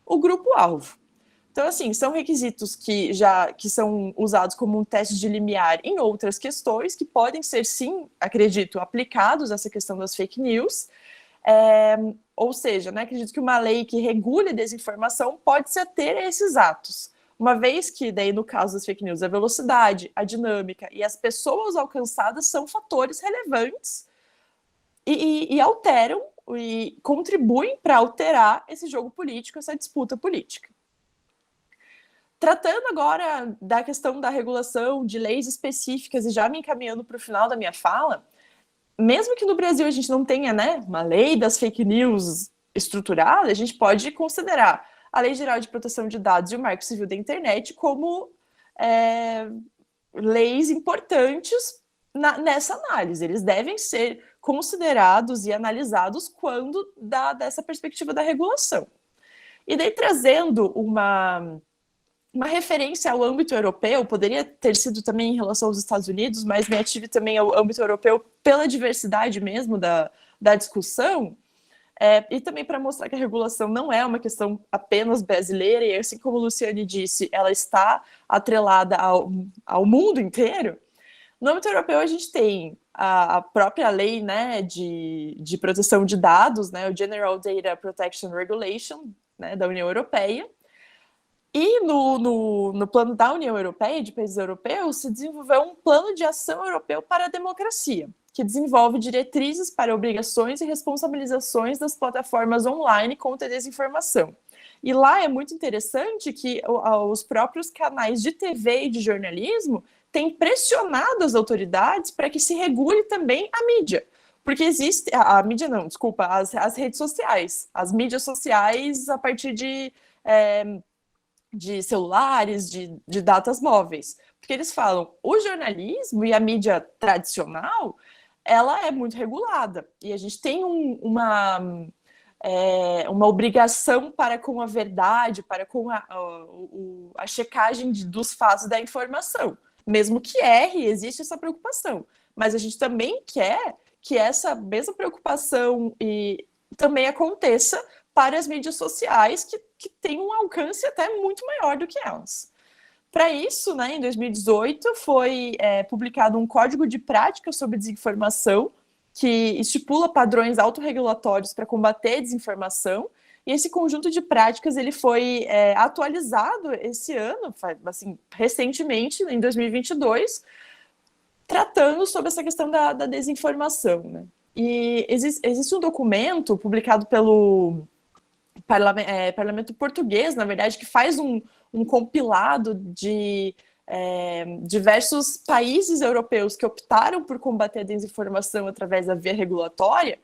o grupo-alvo. Então, assim, são requisitos que são usados como um teste de limiar em outras questões, que podem ser, sim, acredito, aplicados a essa questão das fake news. Ou seja, né, acredito que uma lei que regule a desinformação pode se ater a esses atos. uma vez que, daí, no caso das fake news, a velocidade, a dinâmica e as pessoas alcançadas são fatores relevantes e alteram e contribuem para alterar esse jogo político, essa disputa política. Tratando agora da questão da regulação de leis específicas e já me encaminhando para o final da minha fala, mesmo que no Brasil a gente não tenha, né, uma lei das fake news estruturada, a gente pode considerar a Lei Geral de Proteção de Dados e o Marco Civil da Internet como leis importantes nessa análise. Eles devem ser considerados e analisados quando dessa perspectiva da regulação. E daí, trazendo uma referência ao âmbito europeu, poderia ter sido também em relação aos Estados Unidos, mas me ative também ao âmbito europeu pela diversidade mesmo da discussão, e também para mostrar que a regulação não é uma questão apenas brasileira, e assim como a Luciane disse, ela está atrelada ao mundo inteiro. No âmbito europeu, a gente tem a própria lei, né, de proteção de dados, né, o General Data Protection Regulation, né, da União Europeia. E no plano da União Europeia, de países europeus, se desenvolveu um plano de ação europeu para a democracia, que desenvolve diretrizes para obrigações e responsabilizações das plataformas online contra a desinformação. E lá é muito interessante que os próprios canais de TV e de jornalismo têm pressionado as autoridades para que se regule também a mídia. Porque existe... A mídia não, desculpa, as redes sociais. As mídias sociais a partir de celulares, de datas móveis. Porque eles falam, o jornalismo e a mídia tradicional, ela é muito regulada. E a gente tem uma obrigação para com a verdade, para com a checagem dos fatos da informação. Mesmo que erre, existe essa preocupação. Mas a gente também quer que essa mesma preocupação também aconteça para as mídias sociais, que têm um alcance até muito maior do que elas. Para isso, né, em 2018, foi publicado um Código de Prática sobre Desinformação, que estipula padrões autorregulatórios para combater a desinformação, e esse conjunto de práticas ele foi atualizado esse ano, assim, recentemente, em 2022, tratando sobre essa questão da desinformação, né? E existe um documento publicado pelo Parlamento Português, na verdade, que faz um compilado de diversos países europeus que optaram por combater a desinformação através da via regulatória,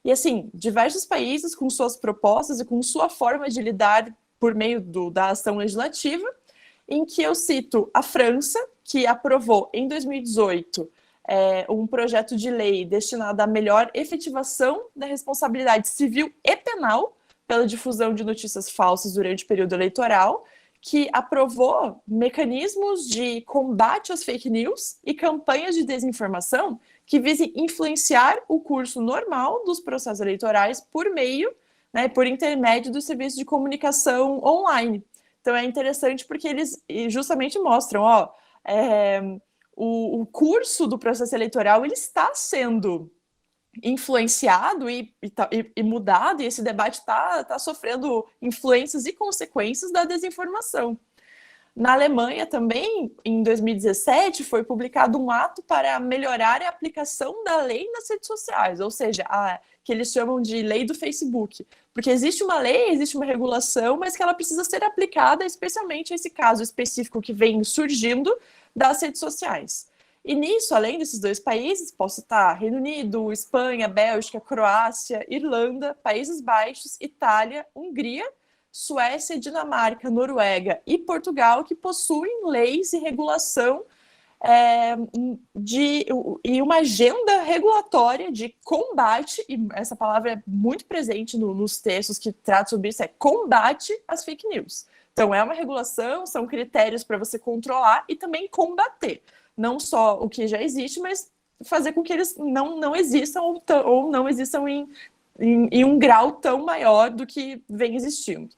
e assim, diversos países com suas propostas e com sua forma de lidar por meio da ação legislativa, em que eu cito a França, que aprovou em 2018 um projeto de lei destinado à melhor efetivação da responsabilidade civil e penal pela difusão de notícias falsas durante o período eleitoral, que aprovou mecanismos de combate às fake news e campanhas de desinformação que visem influenciar o curso normal dos processos eleitorais por meio, né, por intermédio do serviço de comunicação online. Então é interessante porque eles justamente mostram, o curso do processo eleitoral ele está sendo influenciado e mudado, e esse debate está sofrendo influências e consequências da desinformação. Na Alemanha também, em 2017, foi publicado um ato para melhorar a aplicação da lei nas redes sociais, ou seja, que eles chamam de lei do Facebook, porque existe uma lei, existe uma regulação, mas que ela precisa ser aplicada especialmente a esse caso específico que vem surgindo das redes sociais. E nisso, além desses dois países, posso citar Reino Unido, Espanha, Bélgica, Croácia, Irlanda, Países Baixos, Itália, Hungria, Suécia, Dinamarca, Noruega e Portugal, que possuem leis e regulação e uma agenda regulatória de combate, e essa palavra é muito presente nos textos que tratam sobre isso, combate às fake news. Então, é uma regulação, são critérios para você controlar e também combater. Não só o que já existe, mas fazer com que eles não existam ou não existam em um grau tão maior do que vem existindo.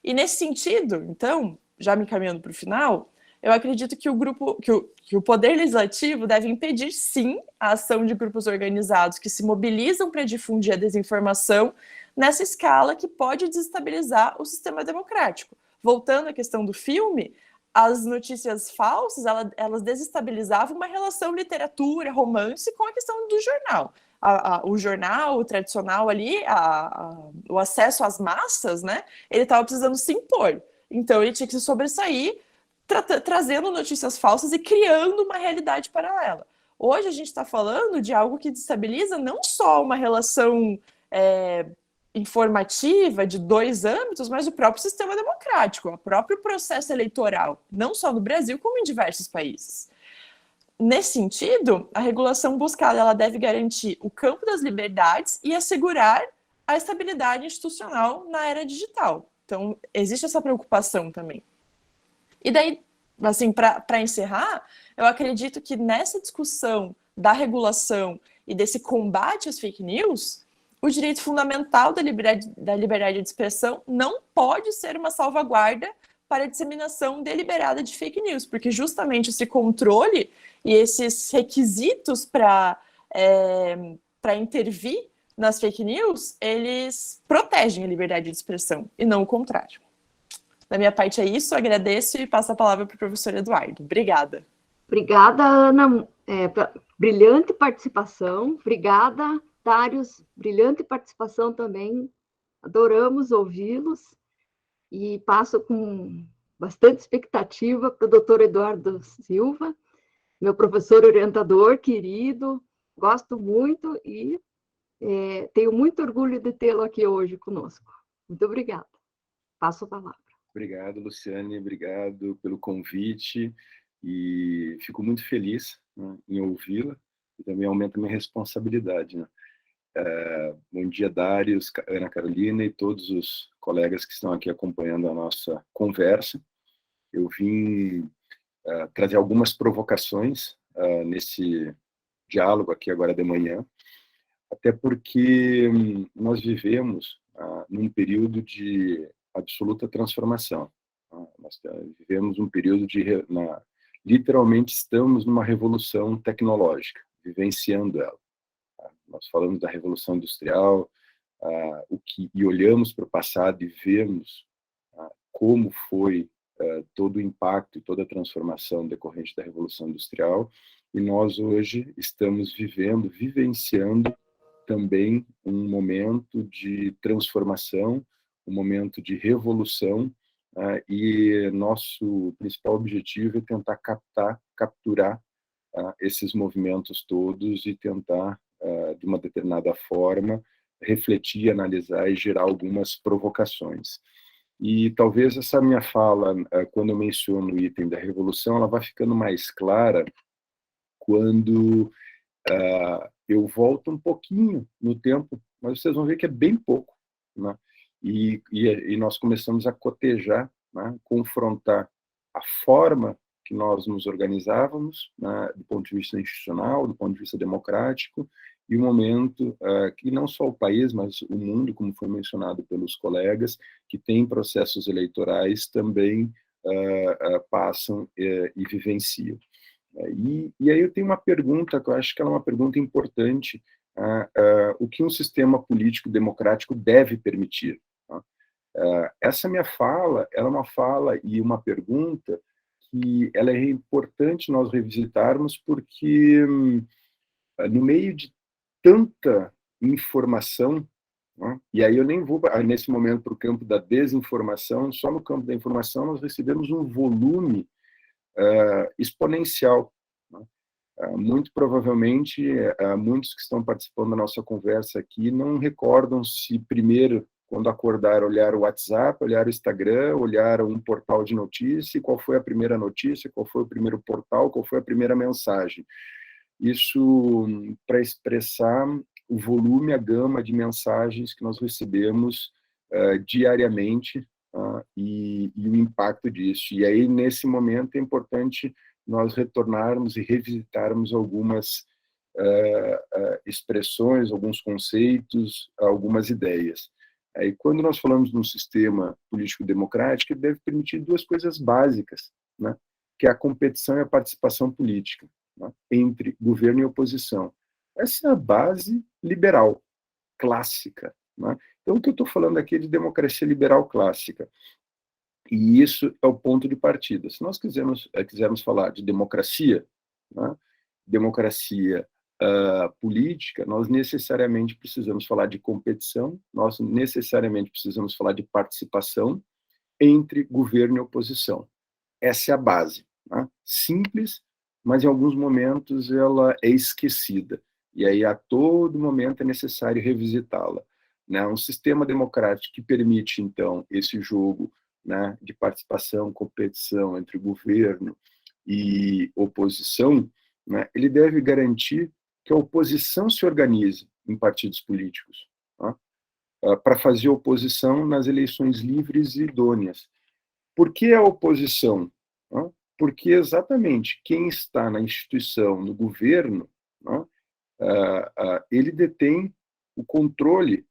E nesse sentido, então, já me encaminhando para o final, eu acredito que o Poder Legislativo deve impedir, sim, a ação de grupos organizados que se mobilizam para difundir a desinformação nessa escala que pode desestabilizar o sistema democrático. voltando à questão do filme, as notícias falsas, elas desestabilizavam uma relação literatura, romance com a questão do jornal. O jornal, o tradicional ali, o acesso às massas, né, ele estava precisando se impor. Então, ele tinha que se sobressair, trazendo notícias falsas e criando uma realidade paralela. Hoje, a gente está falando de algo que destabiliza não só uma relação informativa de dois âmbitos, mas o próprio sistema democrático, o próprio processo eleitoral, não só no Brasil, como em diversos países. Nesse sentido, a regulação buscada ela deve garantir o campo das liberdades e assegurar a estabilidade institucional na era digital. Então, existe essa preocupação também. E daí, assim, para encerrar, eu acredito que nessa discussão da regulação e desse combate às fake news, o direito fundamental da liberdade de expressão não pode ser uma salvaguarda para a disseminação deliberada de fake news, porque justamente esse controle e esses requisitos para intervir nas fake news, eles protegem a liberdade de expressão, e não o contrário. Da minha parte é isso, agradeço e passo a palavra para o professor Eduardo. Obrigada. Obrigada, Ana. Brilhante participação. Obrigada, Darius. Brilhante participação também. Adoramos ouvi-los. E passo com bastante expectativa para o doutor Eduardo Silva, meu professor orientador querido. Gosto muito e tenho muito orgulho de tê-lo aqui hoje conosco. Muito obrigada. Passo a palavra. Obrigado, Luciane, obrigado pelo convite e fico muito feliz, né, em ouvi-la e também aumenta a minha responsabilidade, né? Bom dia, Darius, Ana Carolina e todos os colegas que estão aqui acompanhando a nossa conversa. Eu vim trazer algumas provocações nesse diálogo aqui agora de manhã, até porque nós vivemos num período de absoluta transformação. Nós vivemos um período literalmente estamos numa revolução tecnológica, vivenciando ela. Nós falamos da Revolução Industrial, e olhamos para o passado e vemos como foi todo o impacto e toda a transformação decorrente da Revolução Industrial, e nós hoje estamos vivenciando também um momento de transformação, um momento de revolução, e nosso principal objetivo é tentar capturar esses movimentos todos e tentar, de uma determinada forma, refletir, analisar e gerar algumas provocações. E talvez essa minha fala, quando eu menciono o item da revolução, ela vai ficando mais clara quando eu volto um pouquinho no tempo, mas vocês vão ver que é bem pouco, né? E nós começamos a cotejar, né, confrontar a forma que nós nos organizávamos, né, do ponto de vista institucional, do ponto de vista democrático, e o momento que não só o país, mas o mundo, como foi mencionado pelos colegas, que tem processos eleitorais, também passam e vivenciam. E aí eu tenho uma pergunta, que eu acho que ela é uma pergunta importante, o que um sistema político democrático deve permitir? Essa minha fala, ela é uma fala e uma pergunta que ela é importante nós revisitarmos, porque no meio de tanta informação, né, e aí eu nem vou nesse momento para o campo da desinformação, só no campo da informação nós recebemos um volume exponencial, né? Muito provavelmente, muitos que estão participando da nossa conversa aqui não recordam se primeiro, quando acordaram, olharam o WhatsApp, olharam o Instagram, olharam um portal de notícia, qual foi a primeira notícia, qual foi o primeiro portal, qual foi a primeira mensagem. Isso para expressar o volume, a gama de mensagens que nós recebemos diariamente, e o impacto disso. E aí, nesse momento, é importante nós retornarmos e revisitarmos algumas expressões, alguns conceitos, algumas ideias. Aí, quando nós falamos de um sistema político-democrático, ele deve permitir duas coisas básicas, né? Que é a competição e a participação política, né, entre governo e oposição. Essa é a base liberal, clássica, né? Então, o que eu estou falando aqui é de democracia liberal clássica. E isso é o ponto de partida. Se nós quisermos falar de democracia, né, democracia política, nós necessariamente precisamos falar de competição, nós necessariamente precisamos falar de participação entre governo e oposição. Essa é a base, né? Simples, mas em alguns momentos ela é esquecida. E aí, a todo momento, é necessário revisitá-la, né? Um sistema democrático que permite, então, esse jogo, né, de participação, competição entre governo e oposição, né, ele deve garantir que a oposição se organize em partidos políticos, tá? Para fazer oposição nas eleições livres e idôneas. Por que a oposição? Tá? Porque exatamente quem está na instituição, no governo, tá, ele detém o controle,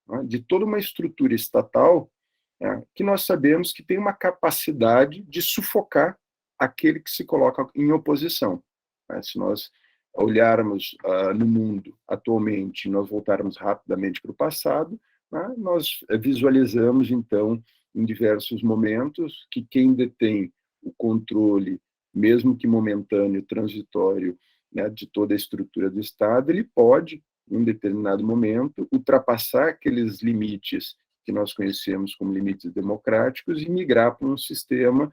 tá, de toda uma estrutura estatal, tá, que nós sabemos que tem uma capacidade de sufocar aquele que se coloca em oposição. Tá? Se nós olharmos no mundo atualmente, nós voltarmos rapidamente para o passado, tá, nós visualizamos, então, em diversos momentos, que quem detém o controle, mesmo que momentâneo, transitório, né, de toda a estrutura do Estado, ele pode, em um determinado momento, ultrapassar aqueles limites que nós conhecemos como limites democráticos e migrar para um sistema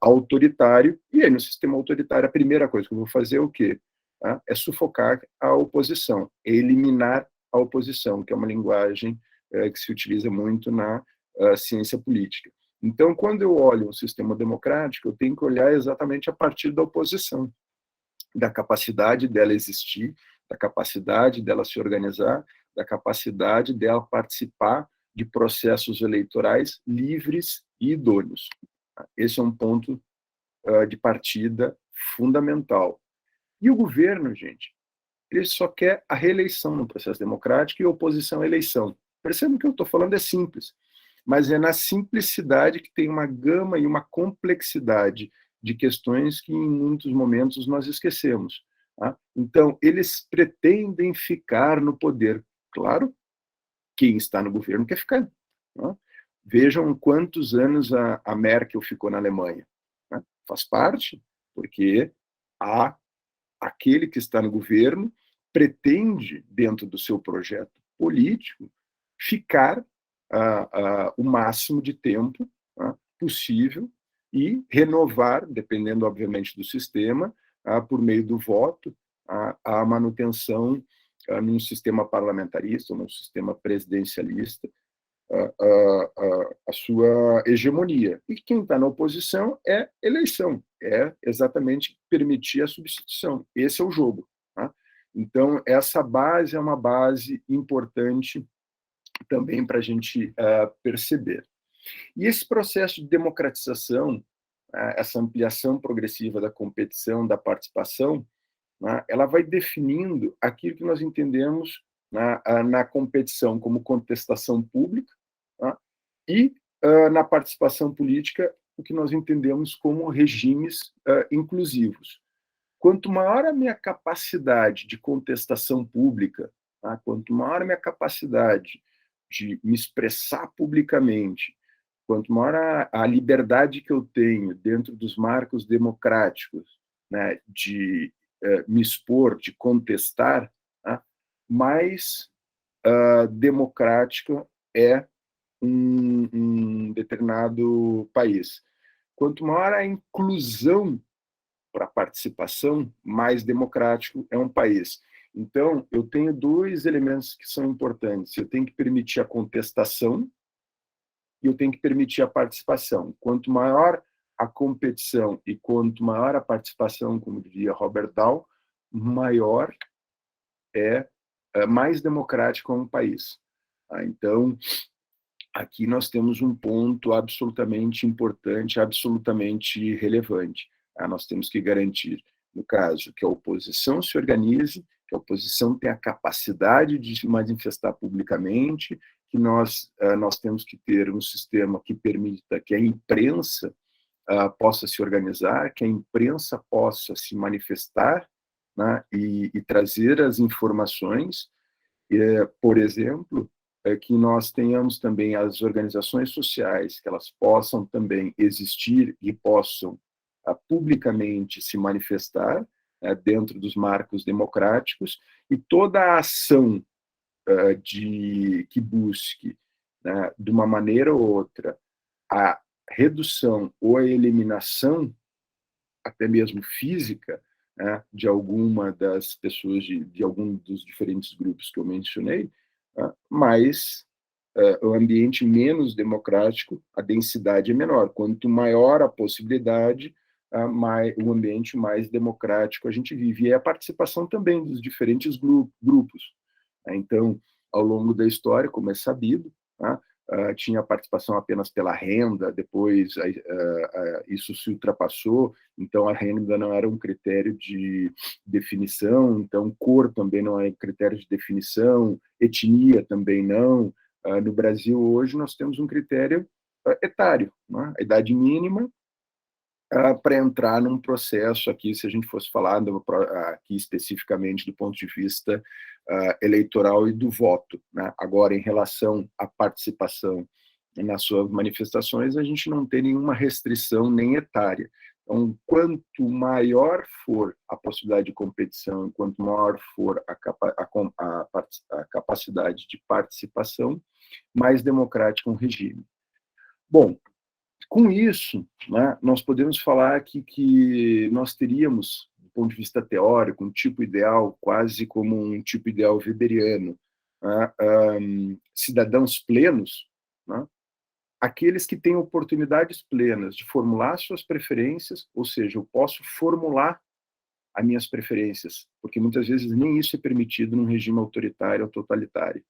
autoritário. E aí, no sistema autoritário, a primeira coisa que eu vou fazer é o quê? É sufocar a oposição, é eliminar a oposição, que é uma linguagem que se utiliza muito na ciência política. Então, quando eu olho um sistema democrático, eu tenho que olhar exatamente a partir da oposição, da capacidade dela existir, da capacidade dela se organizar, da capacidade dela participar de processos eleitorais livres e idôneos. Esse é um ponto de partida fundamental. E o governo, gente, ele só quer a reeleição no processo democrático e a oposição à eleição. Percebam que eu estou falando é simples, mas é na simplicidade que tem uma gama e uma complexidade de questões que em muitos momentos nós esquecemos. Tá? Então, eles pretendem ficar no poder. Claro, quem está no governo quer ficar. Tá? Vejam quantos anos a Merkel ficou na Alemanha. Tá? Faz parte, porque aquele que está no governo pretende, dentro do seu projeto político, ficar o máximo de tempo possível e renovar, dependendo, obviamente, do sistema, por meio do voto, a manutenção num sistema parlamentarista, num sistema presidencialista, a sua hegemonia. E quem está na oposição é eleição, é exatamente permitir a substituição. Esse é o jogo. Tá? Então, essa base é uma base importante também para a gente perceber. E esse processo de democratização, essa ampliação progressiva da competição, da participação, ela vai definindo aquilo que nós entendemos na competição como contestação pública, e na participação política o que nós entendemos como regimes inclusivos. Quanto maior a minha capacidade de contestação pública, quanto maior a minha capacidade de me expressar publicamente, quanto maior a liberdade que eu tenho dentro dos marcos democráticos, né, de me expor, de contestar, mais democrático é um determinado país. Quanto maior a inclusão para a participação, mais democrático é um país. Então, eu tenho dois elementos que são importantes. Eu tenho que permitir a contestação e eu tenho que permitir a participação. Quanto maior a competição e quanto maior a participação, como diria Robert Dahl, maior mais democrático é um país. Então, aqui nós temos um ponto absolutamente importante, absolutamente relevante. Nós temos que garantir, no caso, que a oposição se organize, que a oposição tenha a capacidade de se manifestar publicamente, que nós temos que ter um sistema que permita que a imprensa possa se organizar, que a imprensa possa se manifestar, né, e trazer as informações, por exemplo, que nós tenhamos também as organizações sociais, que elas possam também existir e possam publicamente se manifestar dentro dos marcos democráticos, e toda a ação que busque, né, de uma maneira ou outra, a redução ou a eliminação, até mesmo física, né, de alguma das pessoas, de algum dos diferentes grupos que eu mencionei, mas o ambiente menos democrático, a densidade é menor. Quanto maior a possibilidade, o ambiente mais democrático a gente vive. E é a participação também dos diferentes grupos. Então, ao longo da história, como é sabido, tinha participação apenas pela renda, depois isso se ultrapassou, então a renda não era um critério de definição, então cor também não é critério de definição, etnia também não. No Brasil, hoje, nós temos um critério etário, né? A idade mínima para entrar num processo aqui, se a gente fosse falar aqui especificamente do ponto de vista eleitoral e do voto, né? Agora, em relação à participação nas suas manifestações, a gente não tem nenhuma restrição nem etária. Então, quanto maior for a possibilidade de competição, quanto maior for a capacidade de participação, mais democrático um regime. Bom, com isso, né, nós podemos falar que nós teríamos, do ponto de vista teórico, um tipo ideal, quase como um tipo ideal weberiano, né, cidadãos plenos, né, aqueles que têm oportunidades plenas de formular suas preferências, ou seja, eu posso formular as minhas preferências, porque muitas vezes nem isso é permitido num regime autoritário ou totalitário.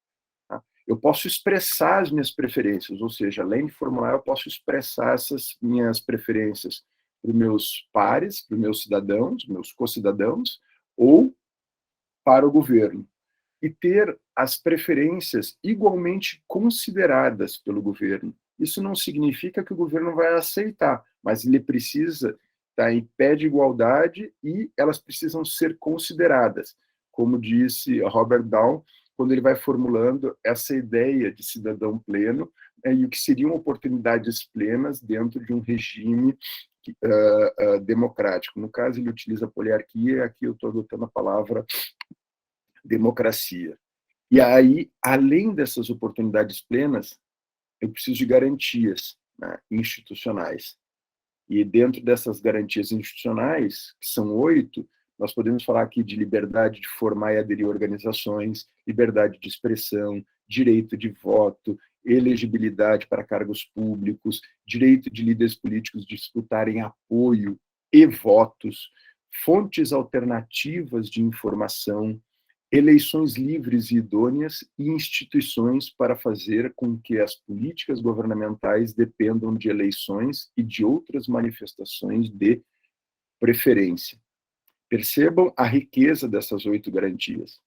Eu posso expressar as minhas preferências, ou seja, além de formular, eu posso expressar essas minhas preferências para os meus pares, para os meus cidadãos, meus co-cidadãos, ou para o governo. E ter as preferências igualmente consideradas pelo governo. Isso não significa que o governo vai aceitar, mas ele precisa estar em pé de igualdade e elas precisam ser consideradas. Como disse Robert Dahl, quando ele vai formulando essa ideia de cidadão pleno, e o que seriam oportunidades plenas dentro de um regime democrático. No caso, ele utiliza poliarquia, e aqui eu estou adotando a palavra democracia. E aí, além dessas oportunidades plenas, eu preciso de garantias, né, institucionais. E dentro dessas garantias institucionais, que são 8, nós podemos falar aqui de liberdade de formar e aderir a organizações, liberdade de expressão, direito de voto, elegibilidade para cargos públicos, direito de líderes políticos disputarem apoio e votos, fontes alternativas de informação, eleições livres e idôneas e instituições para fazer com que as políticas governamentais dependam de eleições e de outras manifestações de preferência. Percebam a riqueza dessas 8 garantias.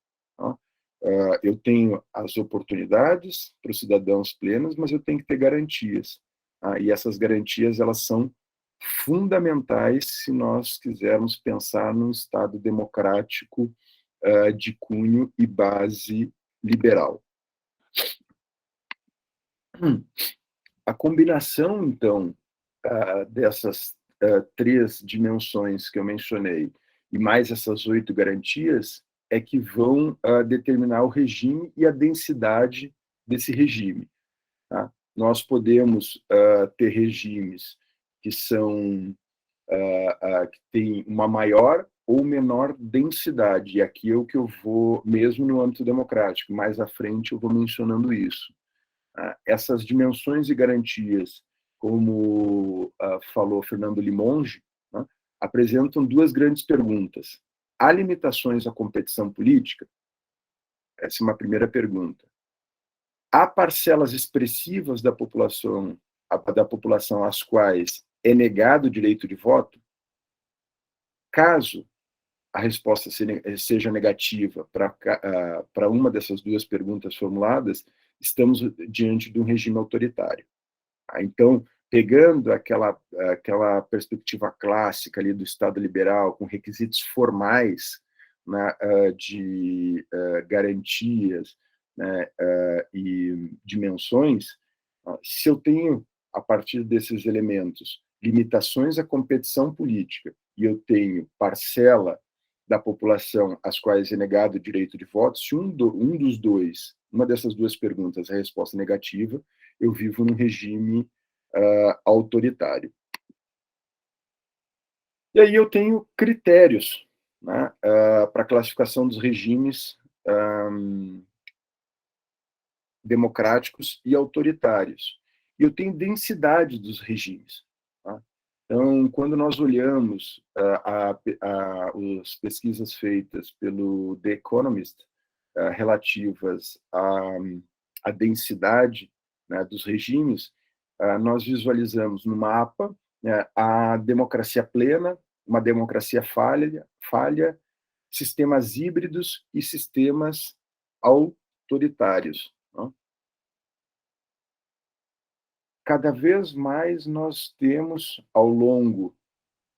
Eu tenho as oportunidades para os cidadãos plenos, mas eu tenho que ter garantias. E essas garantias, elas são fundamentais se nós quisermos pensar num Estado democrático de cunho e base liberal. A combinação, então, dessas 3 dimensões que eu mencionei, e mais essas 8 garantias, é que vão determinar o regime e a densidade desse regime. Tá? Nós podemos ter regimes que são que têm uma maior ou menor densidade, e aqui é o que eu vou, mesmo no âmbito democrático, mais à frente eu vou mencionando isso. Essas dimensões e garantias, como falou Fernando Limonge, né, apresentam 2 grandes perguntas. Há limitações à competição política? Essa é uma primeira pergunta. Há parcelas expressivas da população às quais é negado o direito de voto? Caso a resposta seja negativa para uma dessas 2 perguntas formuladas, estamos diante de um regime autoritário. Então, pegando aquela perspectiva clássica ali do Estado liberal, com requisitos formais, né, de garantias, né, e dimensões, se eu tenho, a partir desses elementos, limitações à competição política, e eu tenho parcela da população às quais é negado o direito de voto, se uma dessas duas perguntas, a resposta é negativa, eu vivo num regime autoritário. E aí eu tenho critérios, né, para a classificação dos regimes democráticos e autoritários. E eu tenho densidade dos regimes. Tá? Então, quando nós olhamos as pesquisas feitas pelo The Economist relativas à densidade, né, dos regimes, nós visualizamos no mapa, né, a democracia plena, uma democracia falha, sistemas híbridos e sistemas autoritários. Né? Cada vez mais nós temos, ao longo,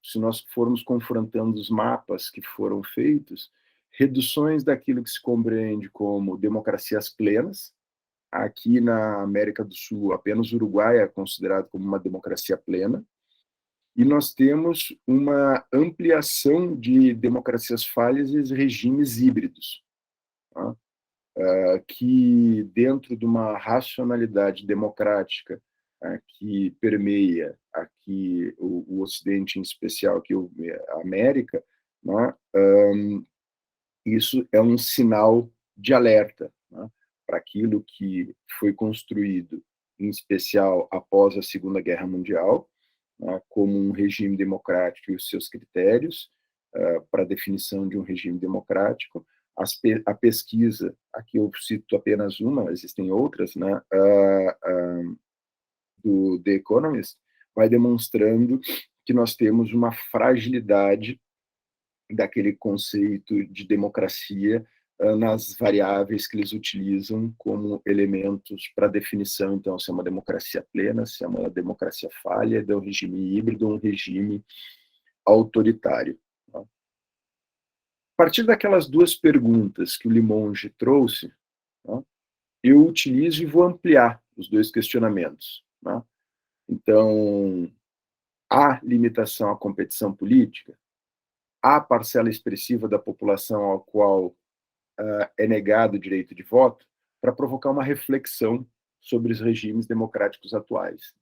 se nós formos confrontando os mapas que foram feitos, reduções daquilo que se compreende como democracias plenas. Aqui na América do Sul, apenas o Uruguai é considerado como uma democracia plena. E nós temos uma ampliação de democracias falhas e regimes híbridos, tá? Que, dentro de uma racionalidade democrática que permeia aqui o Ocidente, em especial aqui a América, né, isso é um sinal de alerta, né, para aquilo que foi construído, em especial após a Segunda Guerra Mundial, né, como um regime democrático e os seus critérios para a definição de um regime democrático. A pesquisa, aqui eu cito apenas uma, existem outras, né, do The Economist, vai demonstrando que nós temos uma fragilidade daquele conceito de democracia nas variáveis que eles utilizam como elementos para definição, então, se é uma democracia plena, se é uma democracia falha, de um regime híbrido ou um regime autoritário. A partir daquelas duas perguntas que o Limonge trouxe, eu utilizo e vou ampliar os dois questionamentos. Então, há limitação à competição política? Há parcela expressiva da população ao qual é negado o direito de voto? Para provocar uma reflexão sobre os regimes democráticos atuais.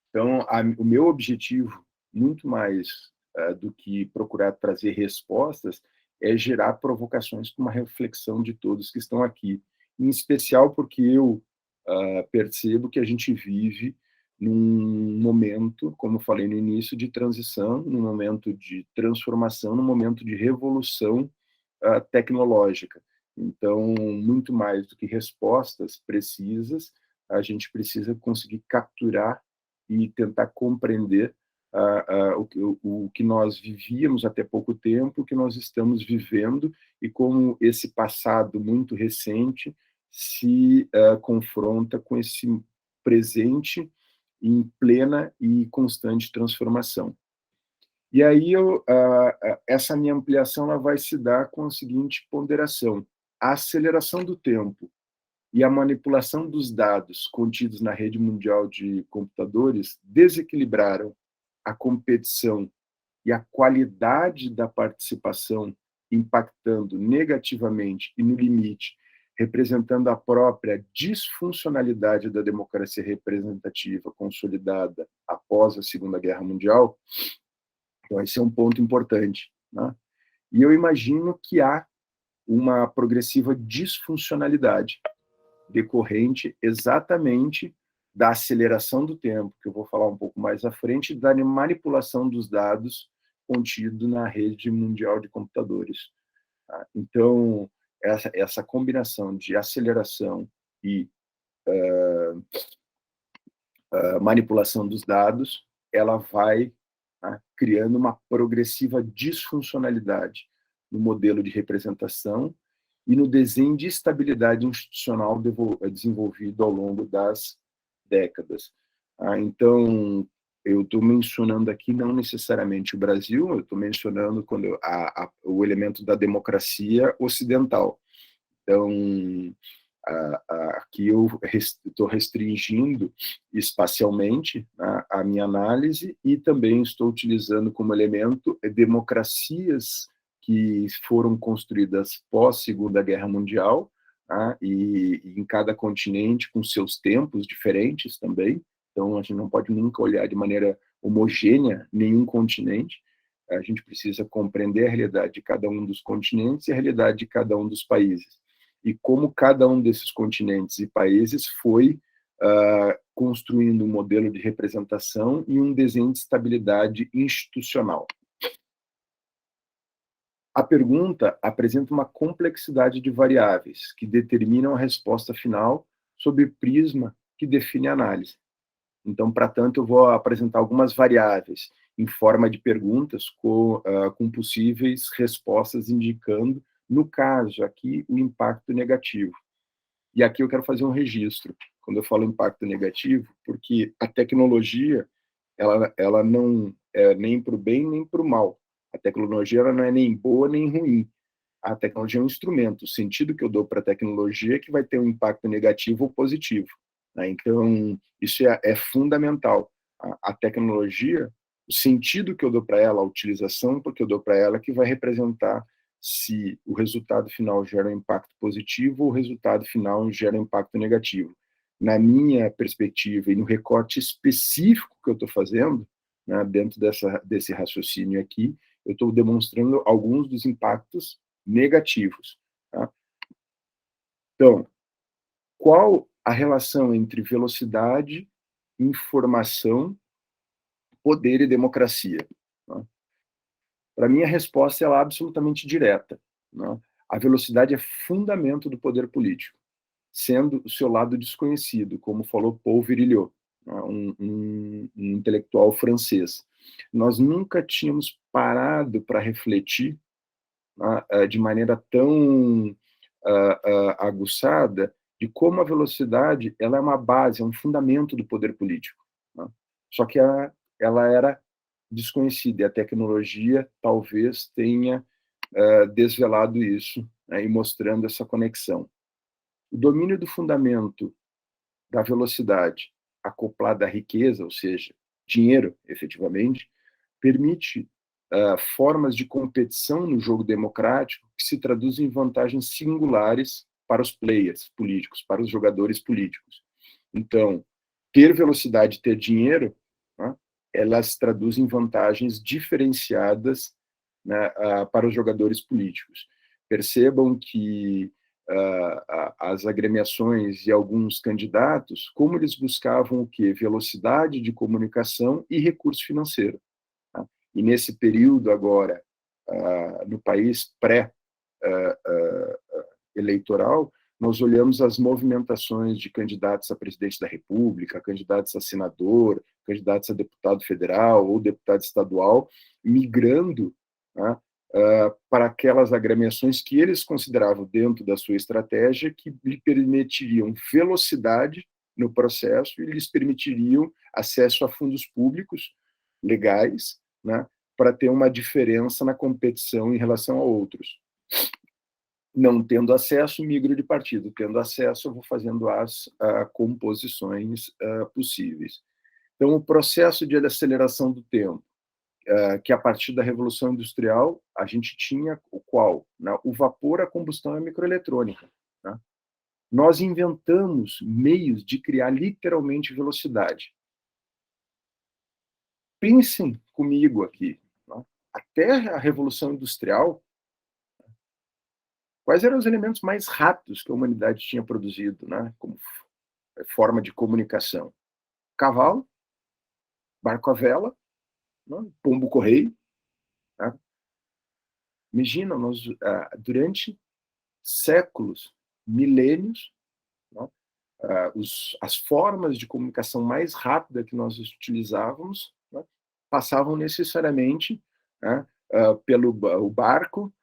Então, o meu objetivo, muito mais do que procurar trazer respostas, é gerar provocações para uma reflexão de todos que estão aqui, em especial porque eu percebo que a gente vive num momento, como eu falei no início, de transição, num momento de transformação, num momento de revolução tecnológica. Então, muito mais do que respostas precisas, a gente precisa conseguir capturar e tentar compreender o que nós vivíamos até pouco tempo, o que nós estamos vivendo e como esse passado muito recente se confronta com esse presente em plena e constante transformação. E aí essa minha ampliação ela vai se dar com a seguinte ponderação: a aceleração do tempo e a manipulação dos dados contidos na rede mundial de computadores desequilibraram a competição e a qualidade da participação, impactando negativamente e, no limite, representando a própria disfuncionalidade da democracia representativa consolidada após a Segunda Guerra Mundial. Então, esse é um ponto importante, né? E eu imagino que há uma progressiva disfuncionalidade decorrente exatamente da aceleração do tempo, que eu vou falar um pouco mais à frente, da manipulação dos dados contido na rede mundial de computadores. Tá? Então, essa combinação de aceleração e manipulação dos dados, ela vai criando uma progressiva disfuncionalidade no modelo de representação e no desenho de estabilidade institucional desenvolvido ao longo das décadas. Então, eu estou mencionando aqui não necessariamente o Brasil, eu estou mencionando o elemento da democracia ocidental. Então, Aqui eu estou restringindo espacialmente, né, a minha análise, e também estou utilizando como elemento democracias que foram construídas pós-Segunda Guerra Mundial, né, e em cada continente com seus tempos diferentes também. Então, a gente não pode nunca olhar de maneira homogênea nenhum continente. A gente precisa compreender a realidade de cada um dos continentes e a realidade de cada um dos países. E como cada um desses continentes e países foi construindo um modelo de representação e um desenho de estabilidade institucional. A pergunta apresenta uma complexidade de variáveis que determinam a resposta final sob o prisma que define a análise. Então, para tanto, eu vou apresentar algumas variáveis em forma de perguntas com possíveis respostas indicando, no caso aqui, o impacto negativo. E aqui eu quero fazer um registro, quando eu falo impacto negativo, porque a tecnologia, ela não é nem para o bem nem para o mal. A tecnologia ela não é nem boa nem ruim. A tecnologia é um instrumento. O sentido que eu dou para a tecnologia é que vai ter um impacto negativo ou positivo. Né? Então, isso é fundamental. A tecnologia, o sentido que eu dou para ela, a utilização que eu dou para ela, que vai representar se o resultado final gera um impacto positivo ou o resultado final gera um impacto negativo. Na minha perspectiva e no recorte específico que eu estou fazendo, né, dentro desse raciocínio aqui, eu estou demonstrando alguns dos impactos negativos. Tá? Então, qual a relação entre velocidade, informação, poder e democracia? Tá? Para mim, a resposta é absolutamente direta. Né? A velocidade é fundamento do poder político, sendo o seu lado desconhecido, como falou Paul Virilio, um intelectual francês. Nós nunca tínhamos parado para refletir de maneira tão aguçada de como a velocidade ela é uma base, é um fundamento do poder político. Né? Só que ela era desconhecida e a tecnologia talvez tenha desvelado isso, né, e mostrando essa conexão. O domínio do fundamento da velocidade acoplada à riqueza, ou seja, dinheiro, efetivamente, permite formas de competição no jogo democrático que se traduzem em vantagens singulares para os players políticos, para os jogadores políticos. Então, ter velocidade e ter dinheiro, né, elas traduzem em vantagens diferenciadas, né, para os jogadores políticos. Percebam que as agremiações e alguns candidatos, como eles buscavam o quê? Velocidade de comunicação e recurso financeiro. Tá? E nesse período agora, no país pré-eleitoral, nós olhamos as movimentações de candidatos a presidente da República, candidatos a senador, candidatos a deputado federal ou deputado estadual, migrando, né, para aquelas agremiações que eles consideravam dentro da sua estratégia que lhe permitiriam velocidade no processo e lhes permitiriam acesso a fundos públicos legais, né, para ter uma diferença na competição em relação a outros. Não tendo acesso, migro de partido. Tendo acesso, eu vou fazendo as composições possíveis. Então, o processo de aceleração do tempo, que a partir da Revolução Industrial, a gente tinha o qual? Né? O vapor, a combustão e a microeletrônica. Né? Nós inventamos meios de criar literalmente velocidade. Pensem comigo aqui. Né? Até a Revolução Industrial, quais eram os elementos mais rápidos que a humanidade tinha produzido, né? Como forma de comunicação? Cavalo, barco à vela, né? Pombo-correio. Né? Imagina, nós, durante séculos, milênios, né? As formas de comunicação mais rápida que nós utilizávamos, né? Passavam necessariamente, né? Pelo o barco,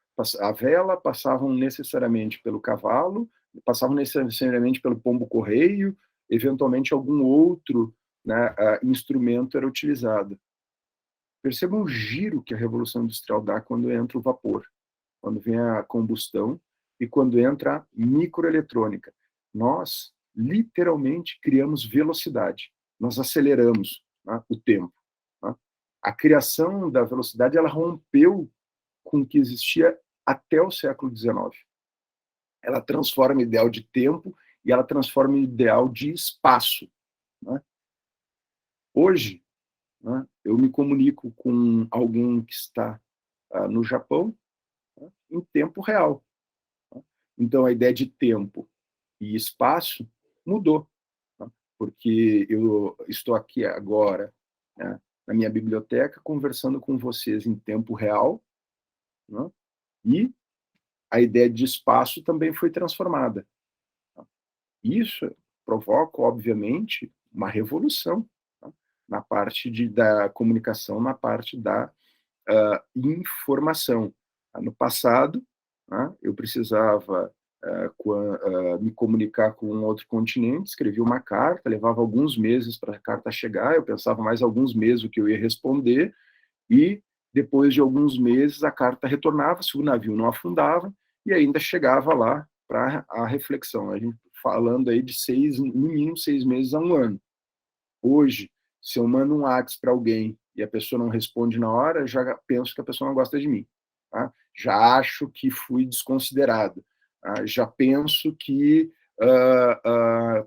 a vela, passavam necessariamente pelo cavalo, passavam necessariamente pelo pombo-correio, eventualmente algum outro, né, instrumento era utilizado. Percebam o giro que a Revolução Industrial dá quando entra o vapor, quando vem a combustão e quando entra a microeletrônica. nós literalmente criamos velocidade, nós aceleramos, né, o tempo. Né? A criação da velocidade, ela rompeu com o que existia até o século XIX. Ela transforma o ideal de tempo e ela transforma o ideal de espaço. Né? Hoje, né, eu me comunico com alguém que está no Japão, né, em tempo real. Né? Então, a ideia de tempo e espaço mudou, né? Porque eu estou aqui agora, né, na minha biblioteca, conversando com vocês em tempo real, né? E a ideia de espaço também foi transformada. Isso provoca, obviamente, uma revolução, né, na parte da comunicação, na parte da informação. No passado, né, eu precisava me comunicar com um outro continente, escrevia uma carta, levava alguns meses para a carta chegar, eu pensava mais alguns meses o que eu ia responder, e depois de alguns meses a carta retornava, se o navio não afundava, e ainda chegava lá para a reflexão. A gente falando aí de no mínimo 6 meses a 1 ano. Hoje, se eu mando um WhatsApp para alguém e a pessoa não responde na hora, já penso que a pessoa não gosta de mim. Tá? Já acho que fui desconsiderado. Tá? Já penso que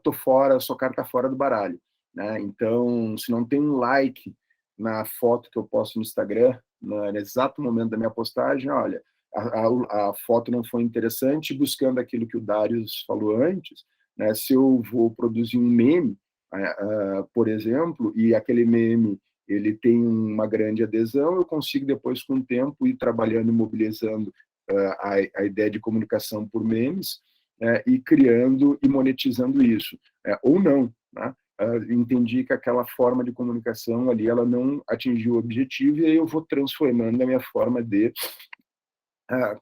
tô fora, sua carta está fora do baralho. Né? Então, se não tem um like na foto que eu posto no Instagram, no exato momento da minha postagem, olha, a foto não foi interessante, buscando aquilo que o Darius falou antes, né? Se eu vou produzir um meme, por exemplo, e aquele meme ele tem uma grande adesão, eu consigo depois, com o tempo, ir trabalhando e mobilizando a ideia de comunicação por memes, e criando e monetizando isso. Ou não, né? Entendi que aquela forma de comunicação ali, ela não atingiu o objetivo, e aí eu vou transformando a minha forma de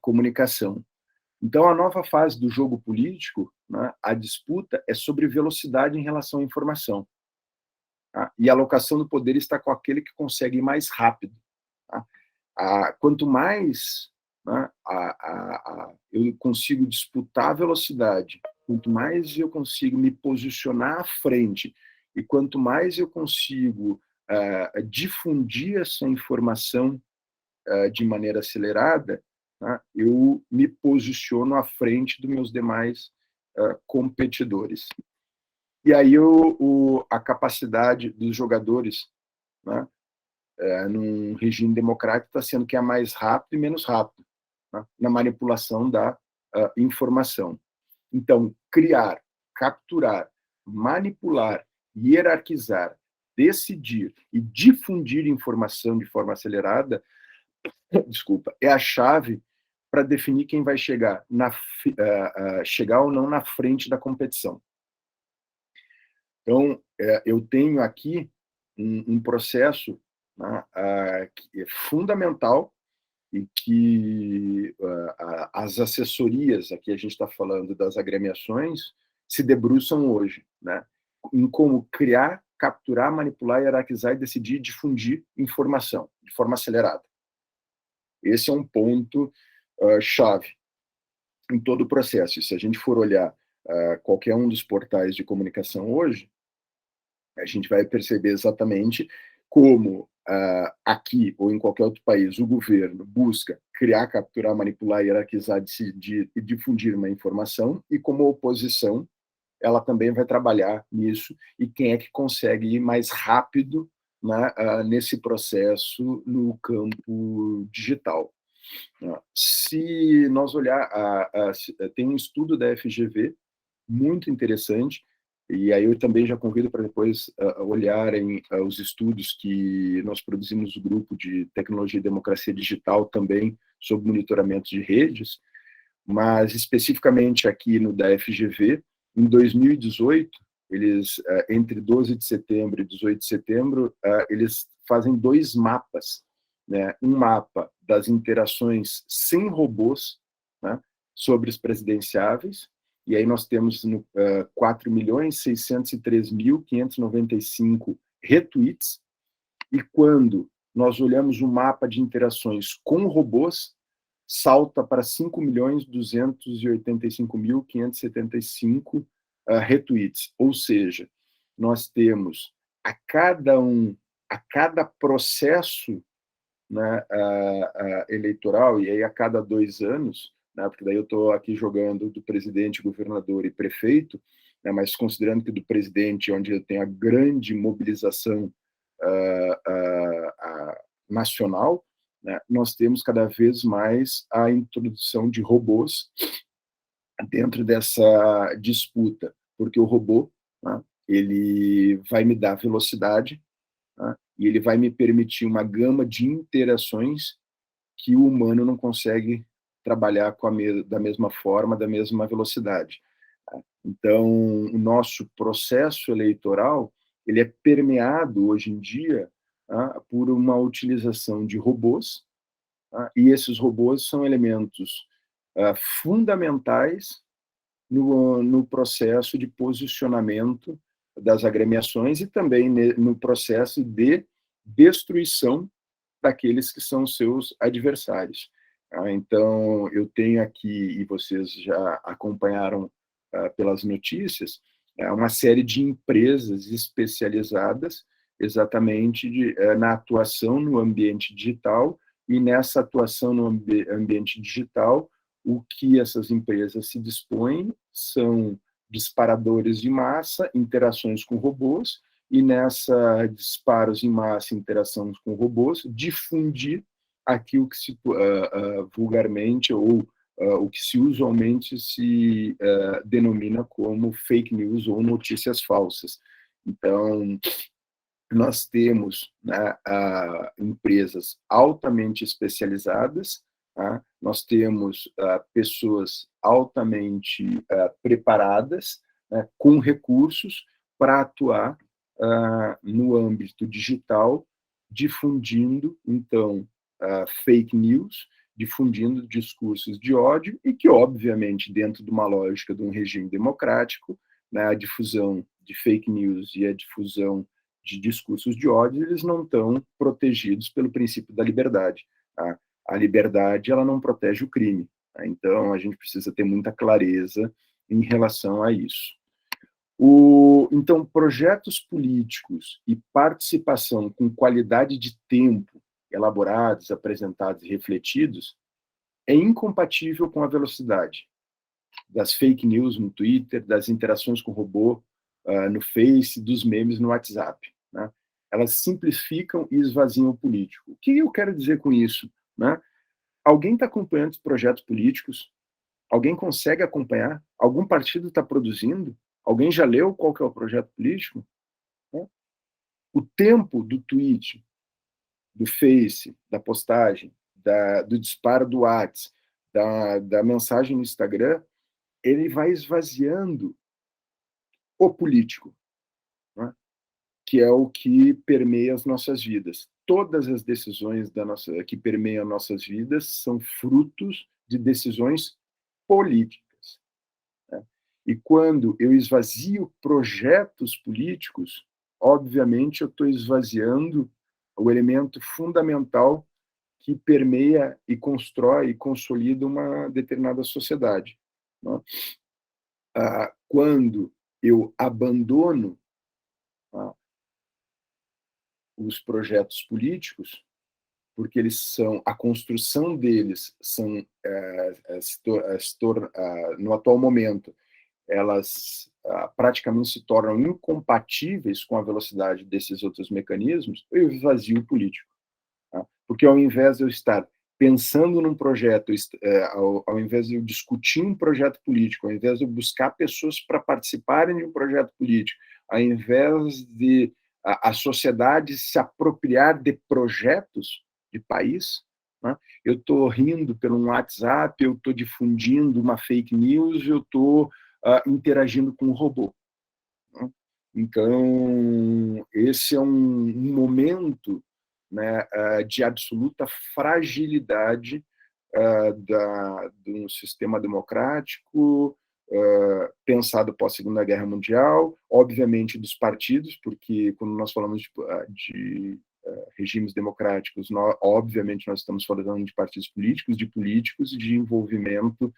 comunicação. Então, a nova fase do jogo político, né, a disputa é sobre velocidade em relação à informação. Tá? E a alocação do poder está com aquele que consegue ir mais rápido. Tá? Quanto mais, né, eu consigo disputar a velocidade, quanto mais eu consigo me posicionar à frente, e quanto mais eu consigo difundir essa informação de maneira acelerada, tá? Eu me posiciono à frente dos meus demais competidores. E aí a capacidade dos jogadores, né, num regime democrático, está sendo que é mais rápido e menos rápido, né, na manipulação da informação. Então, criar, capturar, manipular, hierarquizar, decidir e difundir informação de forma acelerada, desculpa, é a chave para definir quem vai chegar chegar ou não na frente da competição. Então, eu tenho aqui um processo, né, que é fundamental, e que as assessorias, aqui a gente está falando das agremiações, se debruçam hoje, né, em como criar, capturar, manipular, hierarquizar e decidir difundir informação de forma acelerada. Esse é um ponto chave em todo o processo. E se a gente for olhar qualquer um dos portais de comunicação hoje, a gente vai perceber exatamente como aqui ou em qualquer outro país o governo busca criar, capturar, manipular, hierarquizar, decidir e difundir uma informação, e como a oposição ela também vai trabalhar nisso, e quem é que consegue ir mais rápido, né, nesse processo no campo digital. Se nós olhar, tem um estudo da FGV muito interessante, e aí eu também já convido para depois olharem os estudos que nós produzimos no grupo de Tecnologia e Democracia Digital também sobre monitoramento de redes, mas especificamente aqui no da FGV, em 2018, eles, entre 12 de setembro e 18 de setembro, eles fazem 2 mapas, né? Um mapa das interações sem robôs, né, sobre os presidenciáveis, e aí nós temos 4.603.595 retweets, e quando nós olhamos o mapa de interações com robôs, salta para 5.285.575 retweets, ou seja, nós temos a cada processo, né, eleitoral, e aí a cada 2 anos, né, porque daí eu estou aqui jogando do presidente, governador e prefeito, né, mas considerando que do presidente, onde ele tem a grande mobilização nacional, né, nós temos cada vez mais a introdução de robôs dentro dessa disputa, porque o robô, né, ele vai me dar velocidade, né, e ele vai me permitir uma gama de interações que o humano não consegue trabalhar da mesma forma, da mesma velocidade. Então, o nosso processo eleitoral ele é permeado hoje em dia por uma utilização de robôs, e esses robôs são elementos fundamentais no processo de posicionamento das agremiações e também no processo de destruição daqueles que são seus adversários. Então, eu tenho aqui, e vocês já acompanharam pelas notícias, uma série de empresas especializadas exatamente na atuação no ambiente digital, e nessa atuação no ambiente digital, o que essas empresas se dispõem são disparadores de massa, interações com robôs, e nessa disparos em massa, interações com robôs, difundir aquilo que se vulgarmente ou o que se usualmente se denomina como fake news ou notícias falsas. Então, nós temos, né, empresas altamente especializadas, nós temos pessoas altamente preparadas, né, com recursos para atuar no âmbito digital, difundindo, então, fake news, difundindo discursos de ódio, e que, obviamente, dentro de uma lógica de um regime democrático, né, a difusão de fake news e a difusão de discursos de ódio, eles não estão protegidos pelo princípio da liberdade. A liberdade, ela não protege o crime. Então, a gente precisa ter muita clareza em relação a isso. Então, projetos políticos e participação com qualidade de tempo, elaborados, apresentados e refletidos, é incompatível com a velocidade das fake news no Twitter, das interações com o robô no Face, dos memes no WhatsApp. Né? Elas simplificam e esvaziam o político. O que eu quero dizer com isso? Né? Alguém está acompanhando os projetos políticos? Alguém consegue acompanhar? Algum partido está produzindo? Alguém já leu qual que é o projeto político? Né? O tempo do tweet, do Face, da postagem, do disparo do WhatsApp, da mensagem no Instagram, ele vai esvaziando o político, né? Que é o que permeia as nossas vidas. Todas as decisões que permeiam nossas vidas são frutos de decisões políticas. Né? E quando eu esvazio projetos políticos, obviamente eu estou esvaziando o elemento fundamental que permeia e constrói e consolida uma determinada sociedade. Né? Quando eu abandono os projetos políticos, porque a construção deles são, no atual momento, elas praticamente se tornam incompatíveis com a velocidade desses outros mecanismos, eu esvazio o político. Tá? Porque ao invés de eu estar pensando num projeto, ao invés de eu discutir um projeto político, ao invés de eu buscar pessoas para participarem de um projeto político, ao invés de a sociedade se apropriar de projetos de país, né? Eu estou rindo pelo WhatsApp, eu estou difundindo uma fake news, eu estou interagindo com um robô. Né? Então, esse é um momento, né, de absoluta fragilidade de um sistema democrático pensado pós-Segunda Guerra Mundial, obviamente dos partidos, porque quando nós falamos de regimes democráticos, obviamente nós estamos falando de partidos políticos, de envolvimento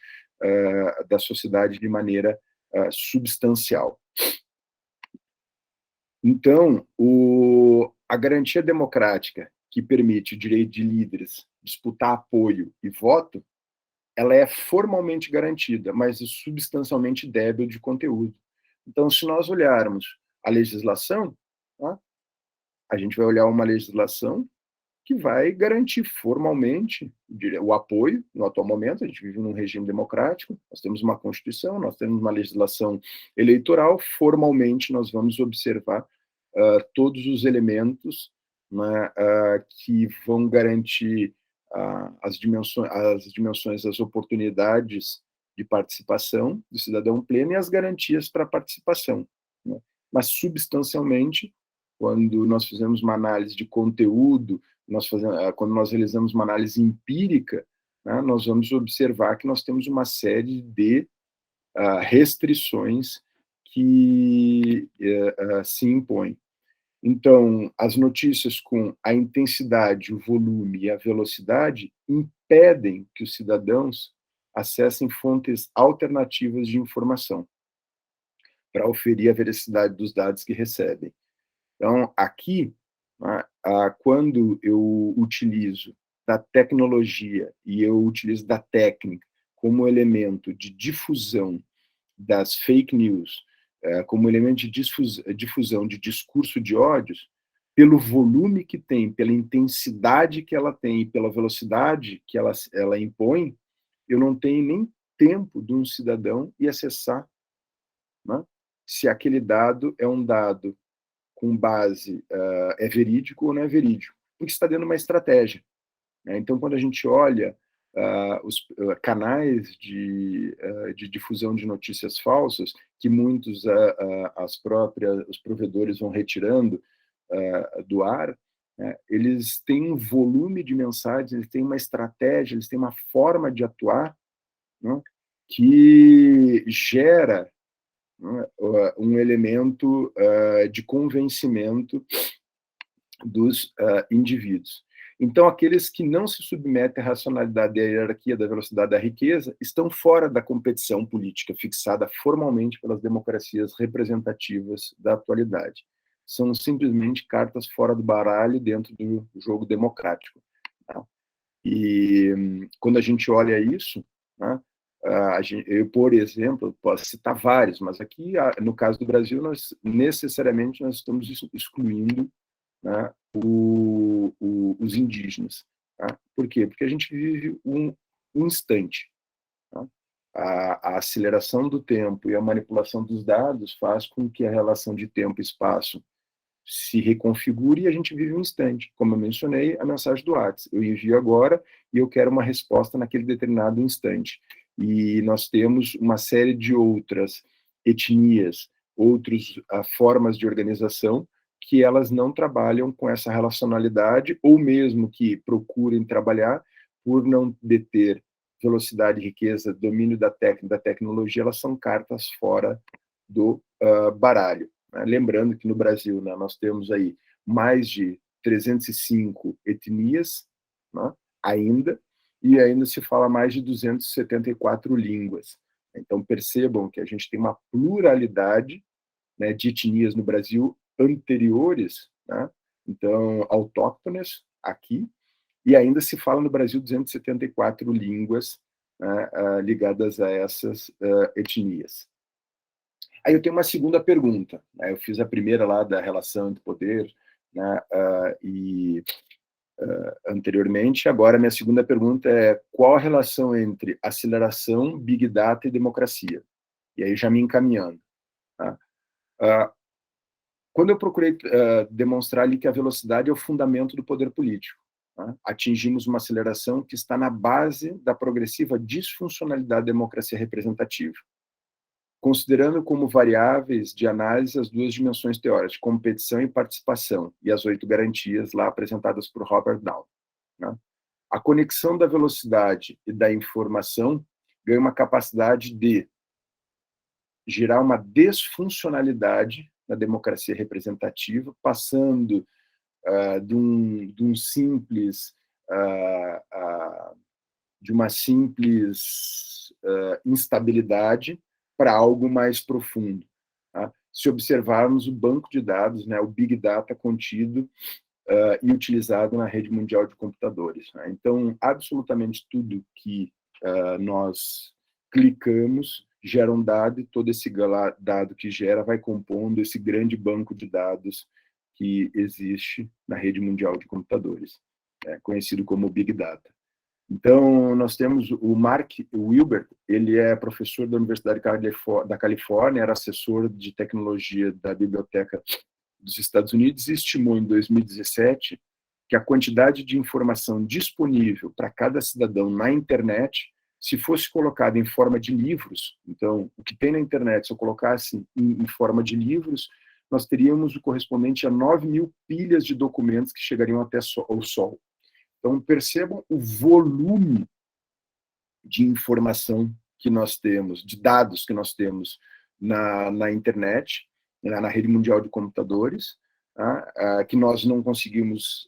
da sociedade de maneira substancial. Então, a garantia democrática que permite o direito de líderes disputar apoio e voto, ela é formalmente garantida, mas substancialmente débil de conteúdo. Então, se nós olharmos a legislação, tá? A gente vai olhar uma legislação que vai garantir formalmente o apoio. No atual momento, a gente vive num regime democrático, nós temos uma Constituição, nós temos uma legislação eleitoral, formalmente nós vamos observar todos os elementos, né, que vão garantir as dimensões, as oportunidades de participação do cidadão pleno e as garantias para a participação, né? Mas, substancialmente, quando nós fizemos uma análise de conteúdo, quando nós realizamos uma análise empírica, né, nós vamos observar que nós temos uma série de restrições que se impõem. Então, as notícias com a intensidade, o volume e a velocidade impedem que os cidadãos acessem fontes alternativas de informação para oferir a veracidade dos dados que recebem. Então, aqui, quando eu utilizo da tecnologia e eu utilizo da técnica como elemento de difusão das fake news, como elemento de difusão de discurso de ódios, pelo volume que tem, pela intensidade que ela tem e pela velocidade que ela impõe, eu não tenho nem tempo de um cidadão ir acessar, né, se aquele dado é um dado com base, é verídico ou não é verídico, porque está dentro de uma estratégia, né? Então, quando a gente olha os canais de difusão de notícias falsas, que muitos os provedores vão retirando do ar, né, eles têm um volume de mensagens, eles têm uma estratégia, eles têm uma forma de atuar, né, que gera, né, um elemento de convencimento dos indivíduos. Então, aqueles que não se submetem à racionalidade e à hierarquia da velocidade da riqueza estão fora da competição política fixada formalmente pelas democracias representativas da atualidade. São simplesmente cartas fora do baralho dentro do jogo democrático, tá? E quando a gente olha isso, né, eu, por exemplo, posso citar vários, mas aqui, no caso do Brasil, nós estamos excluindo, né, os indígenas. Tá? Por quê? Porque a gente vive um instante. Tá? A aceleração do tempo e a manipulação dos dados faz com que a relação de tempo e espaço se reconfigure e a gente vive um instante. Como eu mencionei, a mensagem do WhatsApp. Eu envio agora e eu quero uma resposta naquele determinado instante. E nós temos uma série de outras etnias, outras formas de organização que elas não trabalham com essa relacionalidade, ou mesmo que procurem trabalhar por não deter velocidade, riqueza, domínio da técnica, da tecnologia, elas são cartas fora do baralho. Lembrando que no Brasil, né, nós temos aí mais de 305 etnias, né, e ainda se fala mais de 274 línguas. Então, percebam que a gente tem uma pluralidade, né, de etnias no Brasil anteriores, né, então, autóctones aqui, e ainda se fala no Brasil 274 línguas, né, ligadas a essas etnias. Aí eu tenho uma segunda pergunta, né? Eu fiz a primeira lá da relação entre poder, né, anteriormente. Agora, minha segunda pergunta é: qual a relação entre aceleração, Big Data e democracia? E aí já me encaminhando. Tá? Quando eu procurei demonstrar ali que a velocidade é o fundamento do poder político, tá? Atingimos uma aceleração que está na base da progressiva disfuncionalidade da democracia representativa, considerando como variáveis de análise as duas dimensões teóricas, competição e participação, e as 8 garantias lá apresentadas por Robert Down, né? A conexão da velocidade e da informação ganha uma capacidade de gerar uma desfuncionalidade na democracia representativa, passando de uma simples instabilidade, para algo mais profundo. Tá? Se observarmos o banco de dados, né, o Big Data contido e utilizado na rede mundial de computadores. Né? Então, absolutamente tudo que nós clicamos gera um dado, e todo esse dado que gera vai compondo esse grande banco de dados que existe na rede mundial de computadores, conhecido como Big Data. Então, nós temos o Mark Wilbert, ele é professor da Universidade da Califórnia, era assessor de tecnologia da Biblioteca dos Estados Unidos e estimou em 2017 que a quantidade de informação disponível para cada cidadão na internet, se fosse colocada em forma de livros, então, o que tem na internet, se eu colocasse em forma de livros, nós teríamos o correspondente a 9.000 pilhas de documentos que chegariam até o Sol. Então, percebam o volume de informação que nós temos, de dados que nós temos na internet, na rede mundial de computadores, que nós não conseguimos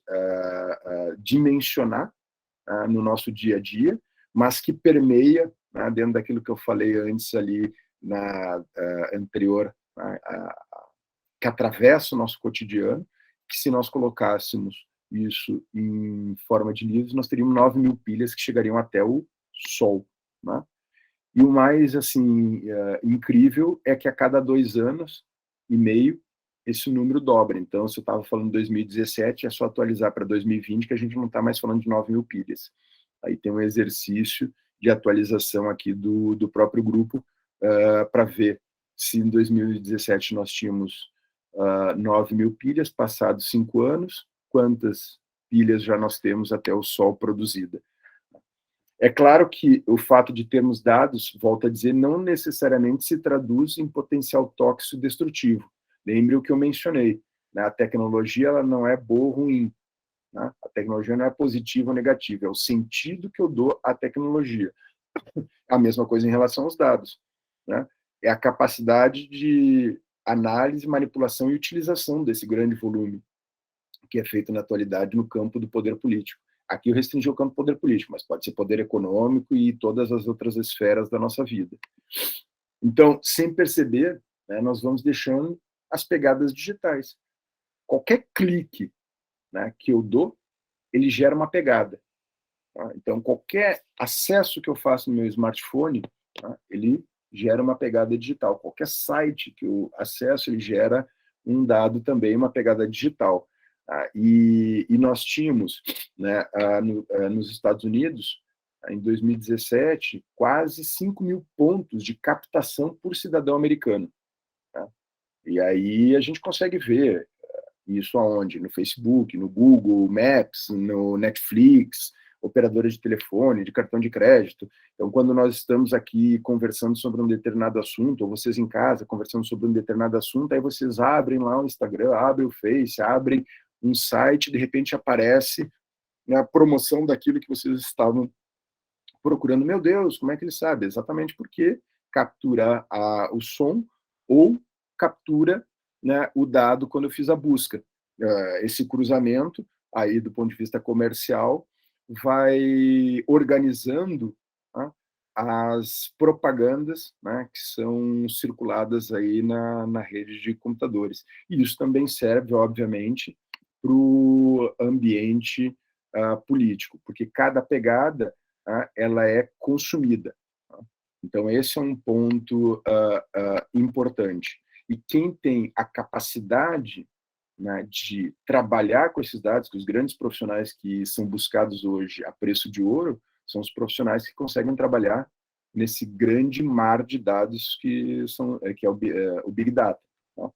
dimensionar no nosso dia a dia, mas que permeia, dentro daquilo que eu falei antes ali, na anterior, que atravessa o nosso cotidiano, que se nós colocássemos isso em forma de livros, nós teríamos 9.000 pilhas que chegariam até o Sol. Né? E o mais assim incrível é que a cada 2 anos e meio esse número dobra. Então, se eu estava falando de 2017, é só atualizar para 2020 que a gente não está mais falando de 9.000 pilhas. Aí tem um exercício de atualização aqui do próprio grupo para ver se em 2017 nós tínhamos 9.000 pilhas, passados 5 anos, quantas pilhas já nós temos até o Sol produzida. É claro que o fato de termos dados, volto a dizer, não necessariamente se traduz em potencial tóxico destrutivo. Lembre o que eu mencionei, né? A tecnologia ela não é boa ou ruim. Né? A tecnologia não é positiva ou negativa, é o sentido que eu dou à tecnologia. A mesma coisa em relação aos dados. Né? É a capacidade de análise, manipulação e utilização desse grande volume que é feito na atualidade no campo do poder político. Aqui eu restringi o campo do poder político, mas pode ser poder econômico e todas as outras esferas da nossa vida. Então, sem perceber, né, nós vamos deixando as pegadas digitais. Qualquer clique, né, que eu dou, ele gera uma pegada. Tá? Então, qualquer acesso que eu faço no meu smartphone, tá, ele gera uma pegada digital. Qualquer site que eu acesso, ele gera um dado também, uma pegada digital. E nós tínhamos, né, nos Estados Unidos, em 2017, quase 5.000 pontos de captação por cidadão americano. Tá? E aí a gente consegue ver isso aonde? No Facebook, no Google Maps, no Netflix, operadoras de telefone, de cartão de crédito. Então, quando nós estamos aqui conversando sobre um determinado assunto, ou vocês em casa conversando sobre um determinado assunto, aí vocês abrem lá o Instagram, abrem o Face, abrem um site, de repente aparece, né, a promoção daquilo que vocês estavam procurando. Meu Deus, como é que ele sabe? Exatamente porque captura o som ou captura, né, o dado quando eu fiz a busca. Esse cruzamento, aí do ponto de vista comercial, vai organizando, né, as propagandas, né, que são circuladas aí na rede de computadores. E isso também serve, obviamente, para o ambiente político, porque cada pegada ela é consumida. Tá? Então, esse é um ponto importante. E quem tem a capacidade, né, de trabalhar com esses dados, que os grandes profissionais que são buscados hoje a preço de ouro, são os profissionais que conseguem trabalhar nesse grande mar de dados que é o Big Data. Tá?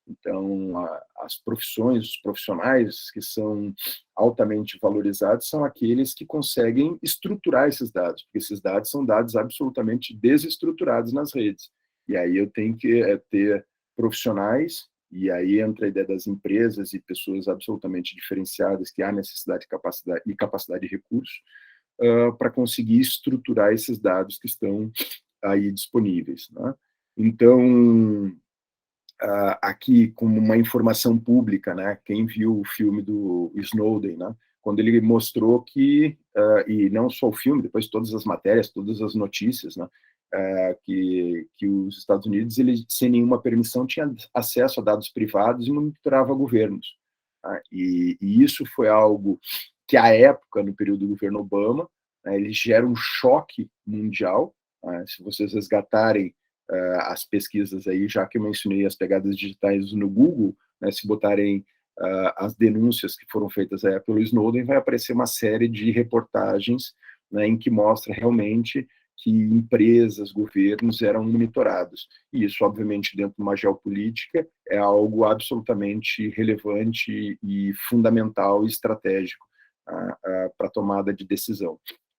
Então, as profissões, os profissionais que são altamente valorizados são aqueles que conseguem estruturar esses dados, porque esses dados são dados absolutamente desestruturados nas redes. E aí eu tenho que ter profissionais, e aí entra a ideia das empresas e pessoas absolutamente diferenciadas que há necessidade de capacidade de recurso para conseguir estruturar esses dados que estão aí disponíveis. Né? Então, aqui como uma informação pública, né? Quem viu o filme do Snowden, né? Quando ele mostrou que, e não só o filme, depois todas as matérias, todas as notícias, né? que os Estados Unidos, ele, sem nenhuma permissão, tinha acesso a dados privados e monitorava governos. Tá? E isso foi algo que, à época, no período do governo Obama, ele gera um choque mundial. Se vocês resgatarem as pesquisas aí, já que eu mencionei as pegadas digitais no Google, se botarem as denúncias que foram feitas pelo Snowden, vai aparecer uma série de reportagens em que mostra realmente que empresas, governos eram monitorados. E isso, obviamente, dentro de uma geopolítica, é algo absolutamente relevante e fundamental e estratégico para a tomada de decisão.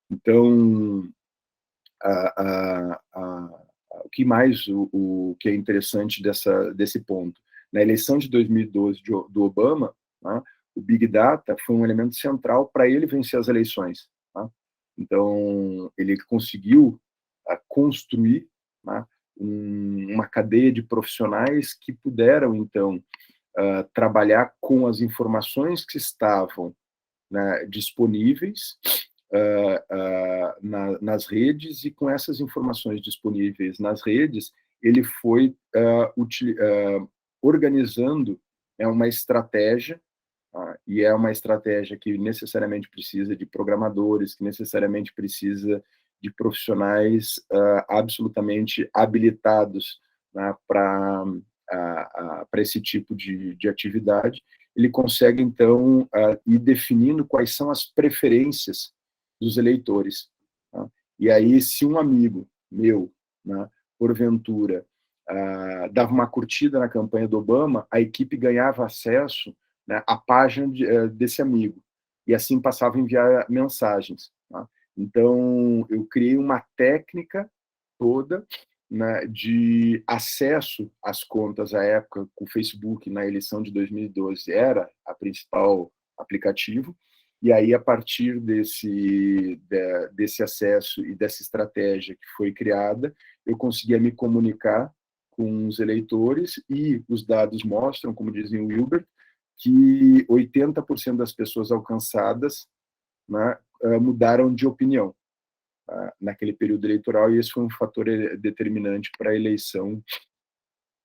Então, o que mais o que é interessante desse ponto? Na eleição de 2012 do Obama, o Big Data foi um elemento central para ele vencer as eleições. Então, ele conseguiu construir uma cadeia de profissionais que puderam, então, trabalhar com as informações que estavam disponíveis nas redes, e com essas informações disponíveis nas redes, ele foi organizando uma estratégia, e é uma estratégia que necessariamente precisa de programadores, que necessariamente precisa de profissionais absolutamente habilitados para esse tipo de atividade. Ele consegue, então, ir definindo quais são as preferências dos eleitores. E aí, se um amigo meu, porventura, dava uma curtida na campanha do Obama, a equipe ganhava acesso à página desse amigo, e assim passava a enviar mensagens. Então, eu criei uma técnica toda de acesso às contas. À época, o Facebook, na eleição de 2012, era a principal aplicativo, e aí, a partir desse acesso e dessa estratégia que foi criada, eu conseguia me comunicar com os eleitores, e os dados mostram, como dizem o Wilbert, que 80% das pessoas alcançadas mudaram de opinião naquele período eleitoral, e esse foi um fator determinante para a eleição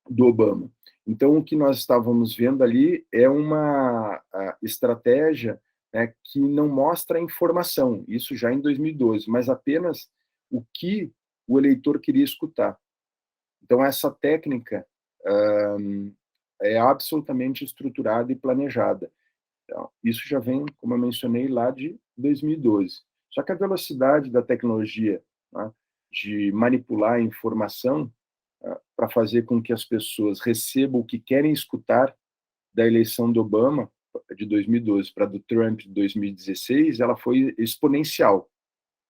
do Obama. Então, o que nós estávamos vendo ali é uma estratégia que não mostra a informação, isso já em 2012, mas apenas o que o eleitor queria escutar. Então, essa técnica é absolutamente estruturada e planejada. Então, isso já vem, como eu mencionei, lá de 2012. Só que a velocidade da tecnologia de manipular a informação para fazer com que as pessoas recebam o que querem escutar da eleição do Obama, de 2012, para do Trump de 2016, ela foi exponencial.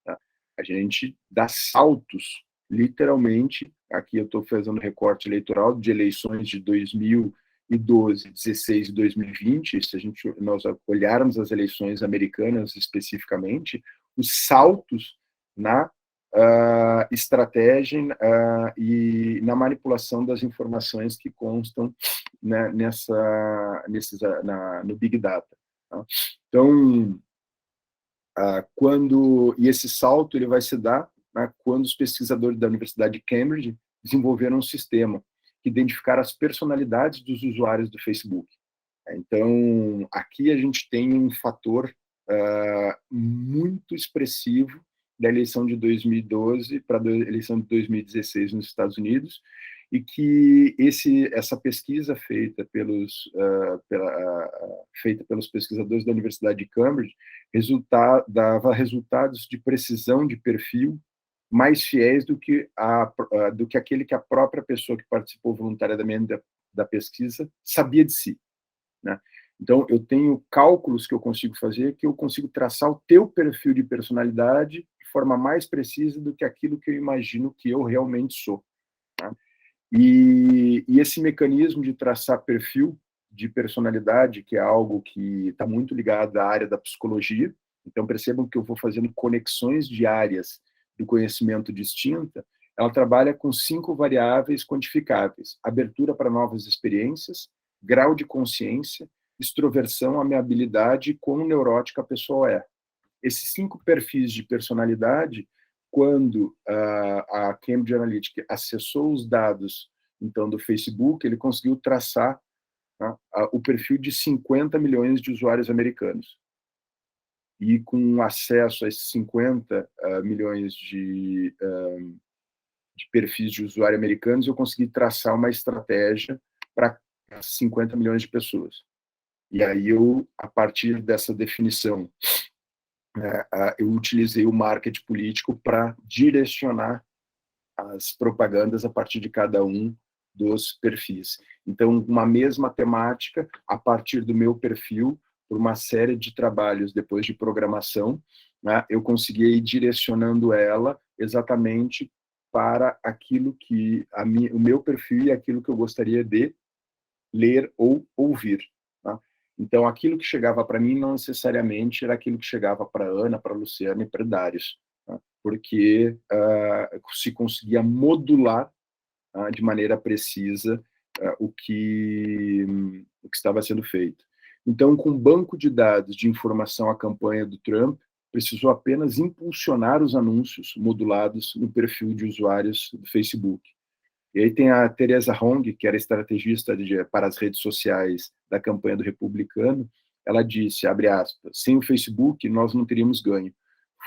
A gente dá saltos, literalmente. Aqui eu estou fazendo recorte eleitoral de eleições de 2012, 16 e 2020. Se nós olharmos as eleições americanas especificamente, os saltos na estratégia e na manipulação das informações que constam no Big Data. Então, e esse salto ele vai se dar quando os pesquisadores da Universidade de Cambridge desenvolveram um sistema que identificaram as personalidades dos usuários do Facebook. Então, aqui a gente tem um fator muito expressivo da eleição de 2012 para a eleição de 2016 nos Estados Unidos, e que essa pesquisa feita pelos pesquisadores da Universidade de Cambridge dava resultados de precisão de perfil mais fiéis do que aquele que a própria pessoa que participou voluntariamente da pesquisa sabia de si. Então, eu tenho cálculos que eu consigo fazer, que eu consigo traçar o teu perfil de personalidade de forma mais precisa do que aquilo que eu imagino que eu realmente sou. E esse mecanismo de traçar perfil de personalidade, que é algo que está muito ligado à área da psicologia, então percebam que eu vou fazendo conexões de áreas do conhecimento distinta, ela trabalha com 5 variáveis quantificáveis: abertura para novas experiências, grau de consciência, extroversão, amiabilidade e quão neurótica a pessoa é. Esses 5 perfis de personalidade quando a Cambridge Analytica acessou os dados, então, do Facebook, ele conseguiu traçar, tá, o perfil de 50 milhões de usuários americanos. E com acesso a esses 50 milhões de perfis de usuário americanos, eu consegui traçar uma estratégia para 50 milhões de pessoas. E aí eu, a partir dessa definição, eu utilizei o marketing político para direcionar as propagandas a partir de cada um dos perfis. Então, uma mesma temática, a partir do meu perfil, por uma série de trabalhos depois de programação, né, eu consegui ir direcionando ela exatamente para aquilo que o meu perfil e aquilo que eu gostaria de ler ou ouvir. Tá? Então, aquilo que chegava para mim não necessariamente era aquilo que chegava para Ana, para Luciana e para Darius, tá? Porque se conseguia modular de maneira precisa o que estava sendo feito. Então, com um banco de dados de informação à campanha do Trump, precisou apenas impulsionar os anúncios modulados no perfil de usuários do Facebook. E aí tem a Teresa Hong, que era estrategista para as redes sociais da campanha do Republicano. Ela disse, abre aspas, sem o Facebook nós não teríamos ganho.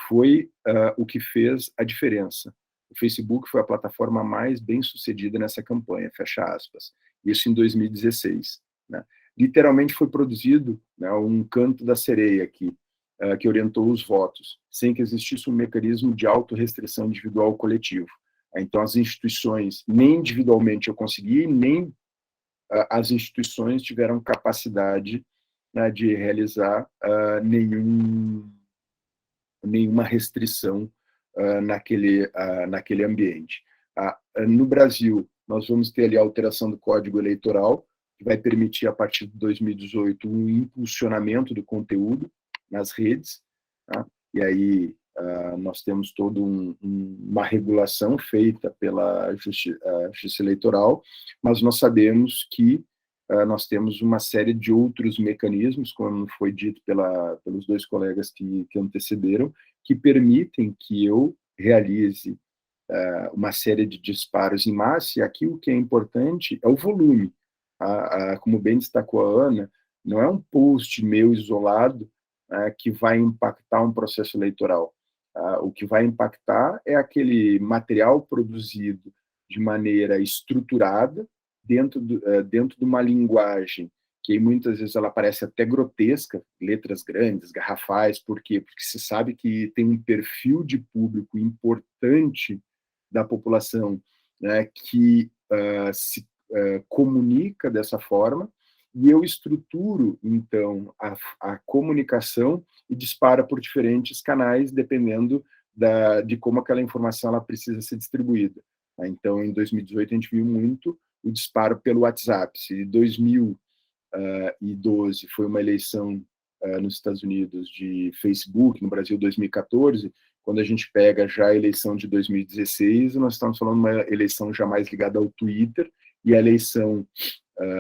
Foi o que fez a diferença. O Facebook foi a plataforma mais bem-sucedida nessa campanha, fecha aspas. Isso em 2016. Né? Literalmente foi produzido, né, um canto da sereia aqui, que orientou os votos, sem que existisse um mecanismo de autorrestrição individual ou coletivo. Então, as instituições, nem individualmente eu consegui, nem as instituições tiveram capacidade, né, de realizar nenhuma restrição naquele ambiente. No Brasil, nós vamos ter ali a alteração do Código Eleitoral, que vai permitir, a partir de 2018, um impulsionamento do conteúdo nas redes, tá? E aí nós temos toda uma regulação feita pela Justiça Eleitoral, mas nós sabemos que nós temos uma série de outros mecanismos, como foi dito pelos dois colegas que antecederam, que permitem que eu realize uma série de disparos em massa, e aqui o que é importante é o volume. Como bem destacou a Ana, não é um post meu isolado que vai impactar um processo eleitoral. O que vai impactar é aquele material produzido de maneira estruturada, dentro de uma linguagem que muitas vezes ela parece até grotesca, letras grandes, garrafais. Por quê? Porque se sabe que tem um perfil de público importante da população, né, que se comunica dessa forma, e eu estruturo, então, a comunicação e dispara por diferentes canais, dependendo de como aquela informação ela precisa ser distribuída. Então, em 2018, a gente viu muito o disparo pelo WhatsApp. Se 2012 foi uma eleição nos Estados Unidos de Facebook, no Brasil 2014, quando a gente pega já a eleição de 2016, nós estamos falando de uma eleição já mais ligada ao Twitter, e a eleição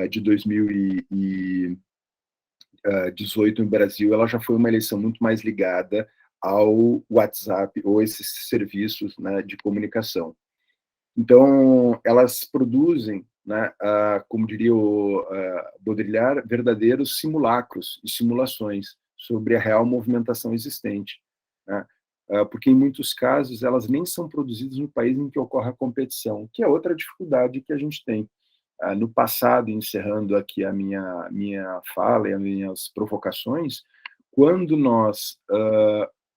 de 2018 no Brasil, ela já foi uma eleição muito mais ligada ao WhatsApp ou esses serviços, né, de comunicação. Então, elas produzem, né, como diria o Baudrillard, verdadeiros simulacros e simulações sobre a real movimentação existente, né? Porque, em muitos casos, elas nem são produzidas no país em que ocorre a competição, que é outra dificuldade que a gente tem. No passado, encerrando aqui a minha fala e as minhas provocações, quando nós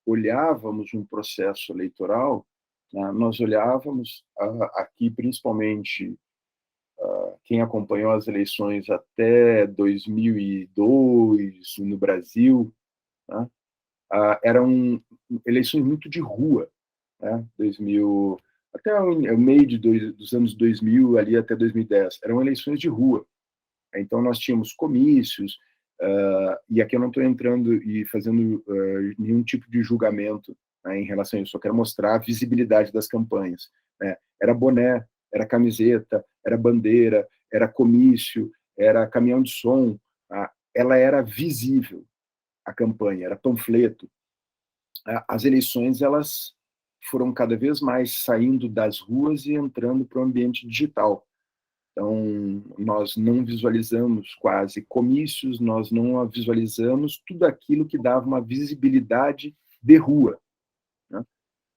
olhávamos um processo eleitoral, nós olhávamos aqui, principalmente, quem acompanhou as eleições até 2002 no Brasil, né, eram eleições muito de rua, né, 2000, até o meio dos anos 2000, ali até 2010, eram eleições de rua. Então, nós tínhamos comícios, e aqui eu não estou entrando e fazendo nenhum tipo de julgamento, né, em relação a isso, só quero mostrar a visibilidade das campanhas, né? Era boné, era camiseta, era bandeira, era comício, era caminhão de som, ela era visível, a campanha, era panfleto. As eleições, elas foram cada vez mais saindo das ruas e entrando para o ambiente digital. Então, nós não visualizamos quase comícios, nós não visualizamos tudo aquilo que dava uma visibilidade de rua, né?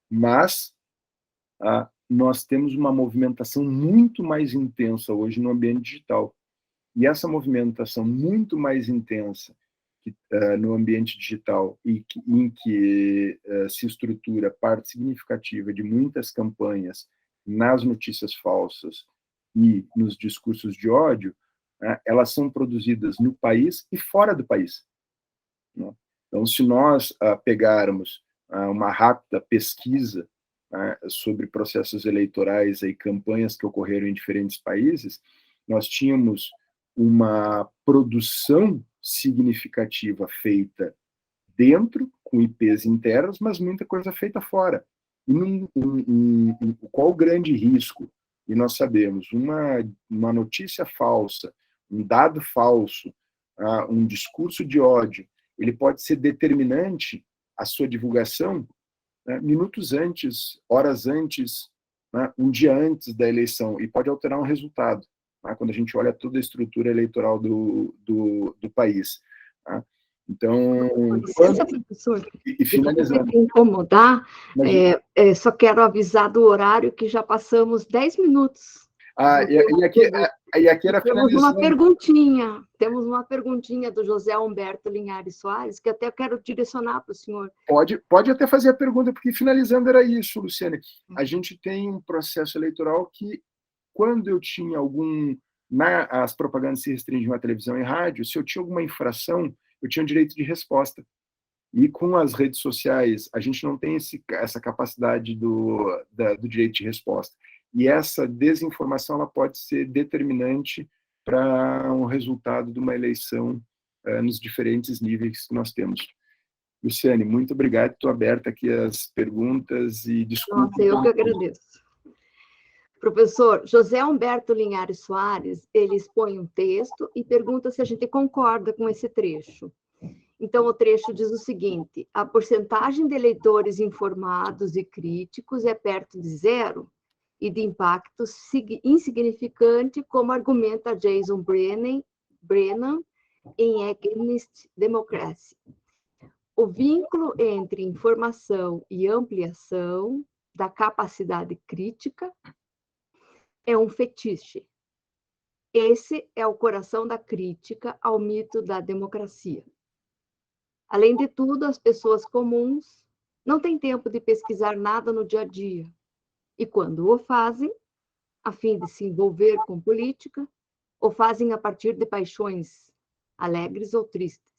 Mas nós temos uma movimentação muito mais intensa hoje no ambiente digital. E essa movimentação muito mais intensa no ambiente digital em que se estrutura parte significativa de muitas campanhas nas notícias falsas e nos discursos de ódio, elas são produzidas no país e fora do país, né? Então, se nós pegarmos uma rápida pesquisa sobre processos eleitorais e campanhas que ocorreram em diferentes países, nós tínhamos uma produção significativa feita dentro, com IPs internos, mas muita coisa feita fora. E qual o grande risco? E nós sabemos, uma notícia falsa, um dado falso, um discurso de ódio, ele pode ser determinante a sua divulgação, né, minutos antes, horas antes, né, um dia antes da eleição, e pode alterar um resultado, né, quando a gente olha toda a estrutura eleitoral do país. Né? Então, licença, professor, e finalizando. Incomodar, só quero avisar do horário que já passamos 10 minutos. E aqui era finalizando. Temos uma perguntinha do José Humberto Linhares Soares, que até eu quero direcionar para o senhor. Pode até fazer a pergunta, porque finalizando era isso, Luciane. A gente tem um processo eleitoral que, quando eu tinha as propagandas se restringiam à televisão e rádio, se eu tinha alguma infração, eu tinha o direito de resposta. E com as redes sociais, a gente não tem essa capacidade do direito de resposta. E essa desinformação ela pode ser determinante para um resultado de uma eleição nos diferentes níveis que nós temos. Luciane, muito obrigado. Estou aberta aqui às perguntas e desculpa. Nossa, eu que agradeço. Professor, José Humberto Linhares Soares, ele expõe um texto e pergunta se a gente concorda com esse trecho. Então, o trecho diz o seguinte: a porcentagem de eleitores informados e críticos é perto de zero e de impacto insignificante, como argumenta Jason Brennan em Against Democracy. O vínculo entre informação e ampliação da capacidade crítica é um fetiche. Esse é o coração da crítica ao mito da democracia. Além de tudo, as pessoas comuns não têm tempo de pesquisar nada no dia a dia. E quando o fazem, a fim de se envolver com política, o fazem a partir de paixões alegres ou tristes.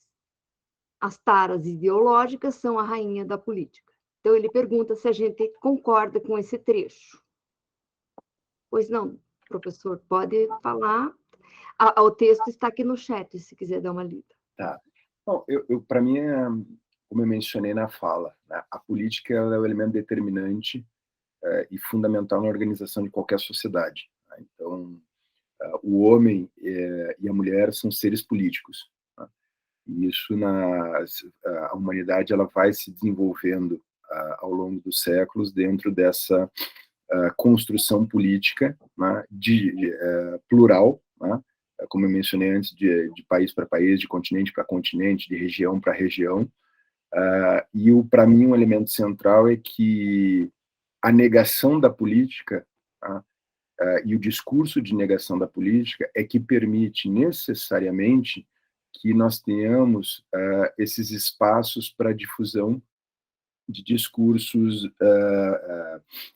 As taras ideológicas são a rainha da política. Então, ele pergunta se a gente concorda com esse trecho. Pois não, professor, pode falar. O texto está aqui no chat, se quiser dar uma lida. Tá. Bom, para mim, como eu mencionei na fala, né, a política é o elemento determinante e fundamental na organização de qualquer sociedade. Né? Então, o homem e a mulher são seres políticos. Né? E isso, a humanidade ela vai se desenvolvendo ao longo dos séculos dentro dessa construção política, né, plural, né, como eu mencionei antes, de país para país, de continente para continente, de região para região. E para mim um elemento central é que a negação da política, e o discurso de negação da política é que permite necessariamente que nós tenhamos esses espaços para difusão de discursos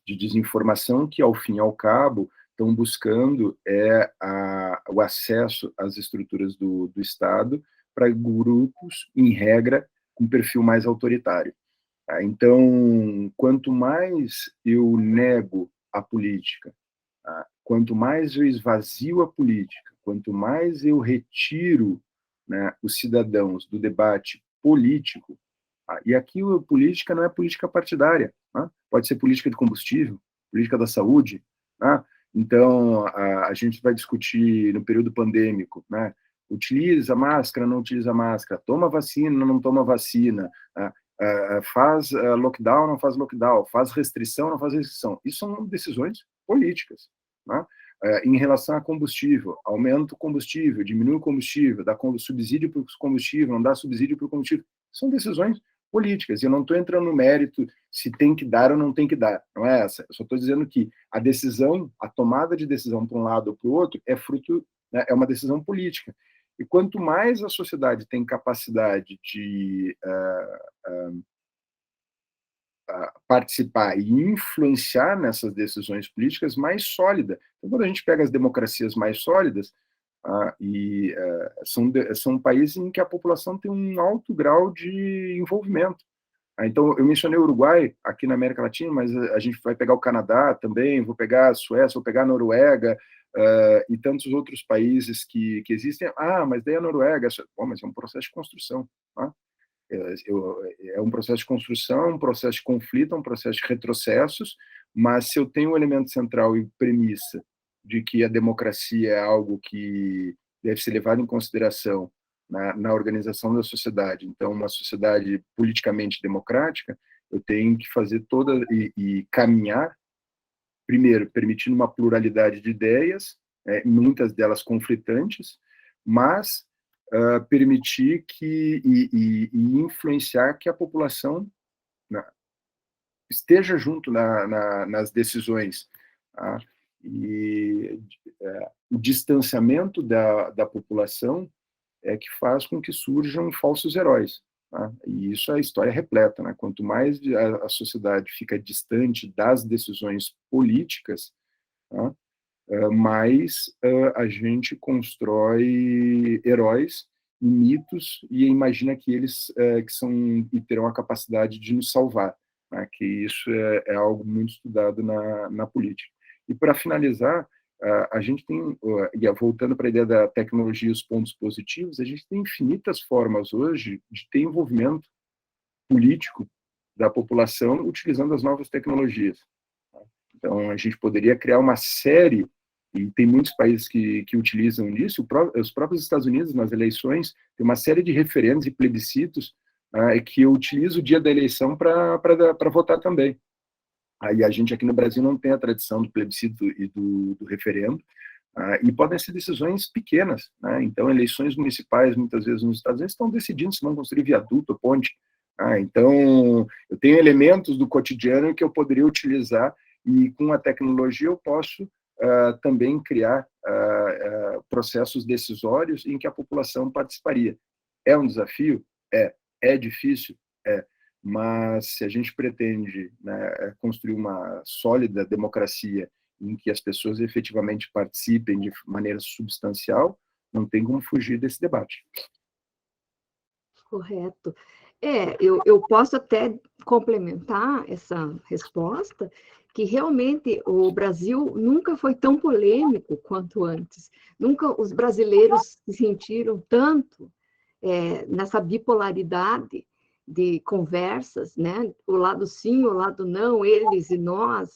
de desinformação que, ao fim e ao cabo, estão buscando o acesso às estruturas do Estado para grupos, em regra, com perfil mais autoritário. Então, quanto mais eu nego a política, quanto mais eu esvazio a política, quanto mais eu retiro, né, os cidadãos do debate político, e aqui a política não é política partidária, né? Pode ser política de combustível, política da saúde, né? Então, a gente vai discutir no período pandêmico, né? Utiliza máscara, não utiliza máscara, toma vacina, não toma vacina. Né? faz lockdown, não faz lockdown, faz restrição, não faz restrição. Isso são decisões políticas, né? Em relação a combustível, aumenta o combustível, diminui o combustível, dá subsídio para o combustível, não dá subsídio para o combustível. São decisões políticas. E eu não estou entrando no mérito se tem que dar ou não tem que dar. Não é essa. Eu só estou dizendo que a decisão, a tomada de decisão para um lado ou para o outro é fruto, né, é uma decisão política. E quanto mais a sociedade tem capacidade de participar e influenciar nessas decisões políticas, mais sólida. Então, quando a gente pega as democracias mais sólidas, são países em que a população tem um alto grau de envolvimento. Então, eu mencionei o Uruguai, aqui na América Latina, mas a gente vai pegar o Canadá também, vou pegar a Suécia, vou pegar a Noruega, e tantos outros países que existem. Mas daí a Noruega, mas é um processo de construção, tá? É um processo de construção, um processo de conflito, um processo de retrocessos, mas se eu tenho um elemento central e premissa de que a democracia é algo que deve ser levado em consideração na organização da sociedade, então uma sociedade politicamente democrática, eu tenho que fazer e caminhar, primeiro, permitindo uma pluralidade de ideias, muitas delas conflitantes, mas permitir e influenciar que a população esteja junto nas decisões. Tá? E o distanciamento da população é que faz com que surjam falsos heróis. Tá? E isso a história repleta. Né? Quanto mais a sociedade fica distante das decisões políticas, tá? Mais a gente constrói heróis e mitos e imagina que eles que terão a capacidade de nos salvar, né? Que isso é algo muito estudado na política. E para finalizar, a gente tem, voltando para a ideia da tecnologia e os pontos positivos, a gente tem infinitas formas hoje de ter envolvimento político da população utilizando as novas tecnologias. Então, a gente poderia criar uma série, e tem muitos países que utilizam isso, os próprios Estados Unidos, nas eleições, tem uma série de referendos e plebiscitos que utiliza o dia da eleição para votar também. Aí a gente aqui no Brasil não tem a tradição do plebiscito e do referendo, e podem ser decisões pequenas, né? Então, eleições municipais, muitas vezes nos Estados Unidos, estão decidindo se vão construir viaduto ou ponte. Então, eu tenho elementos do cotidiano que eu poderia utilizar, e com a tecnologia eu posso também criar processos decisórios em que a população participaria. É um desafio? É difícil? Mas se a gente pretende, né, construir uma sólida democracia em que as pessoas efetivamente participem de maneira substancial, não tem como fugir desse debate. Correto. Eu posso até complementar essa resposta, que realmente o Brasil nunca foi tão polêmico quanto antes. Nunca os brasileiros se sentiram tanto nessa bipolaridade de conversas, né? O lado sim, o lado não, eles e nós.